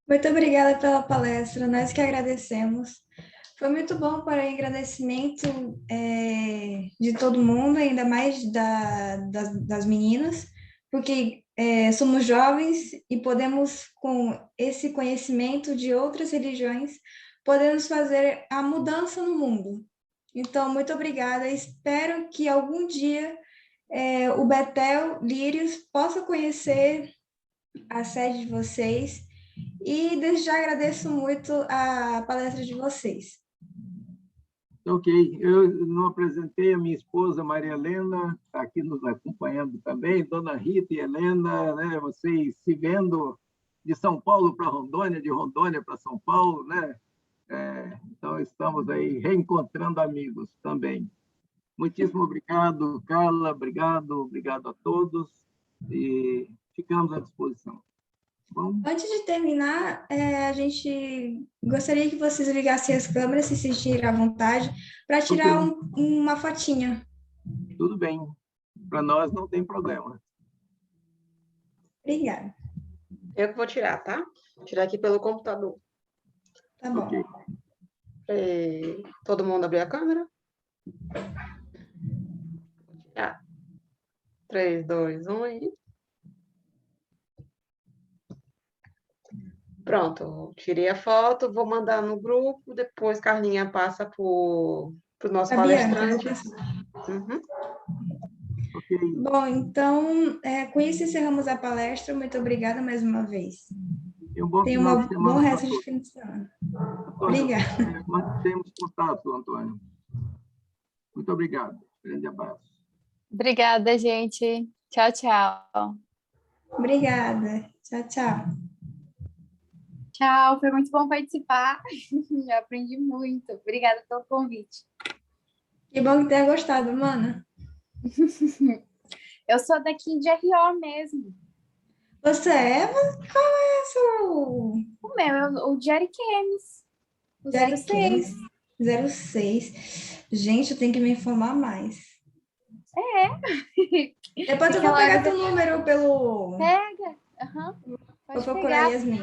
Muito obrigada pela palestra, nós que agradecemos. Foi muito bom para o agradecimento de todo mundo, ainda mais das meninas, porque somos jovens e podemos, com esse conhecimento de outras religiões, podemos fazer a mudança no mundo. Então, muito obrigada. Espero que algum dia o Betel Lírios possa conhecer a sede de vocês, e desde já agradeço muito a palestra de vocês. Ok, eu não apresentei a minha esposa, Maria Helena, está aqui nos acompanhando também, dona Rita e Helena, né? Vocês se vendo de São Paulo para Rondônia, de Rondônia para São Paulo, né? Então, estamos aí reencontrando amigos também. Muitíssimo obrigado, Carla, obrigado a todos, e ficamos à disposição. Bom? Antes de terminar, a gente gostaria que vocês ligassem as câmeras, se sentirem à vontade, para tirar uma fotinha. Tudo bem, para nós não tem problema. Obrigada. Eu que vou tirar, tá? Vou tirar aqui pelo computador. Tá bom. Okay. Todo mundo abriu a câmera? 3, 2, 1 aí. Pronto, tirei a foto, vou mandar no grupo, depois Carlinha passa para o nosso palestrante. Uhum. Okay. Bom, então, com isso encerramos a palestra. Muito obrigada mais uma vez. Tenha um bom resto de fim de semana. Obrigada. Mantemos contato, Antônio. Muito obrigado. Grande abraço. Obrigada, gente. Tchau, tchau. Obrigada. Tchau, tchau. Tchau, foi muito bom participar. Eu aprendi muito. Obrigada pelo convite. Que bom que tenha gostado, mana. Eu sou daqui de RO mesmo. Você é? Qual é o seu? O meu é o de Ariquemes. O 06. 06. Gente, eu tenho que me informar mais. Depois eu vou pegar teu número pelo... Pega. Uhum. Vou procurar Yasmin.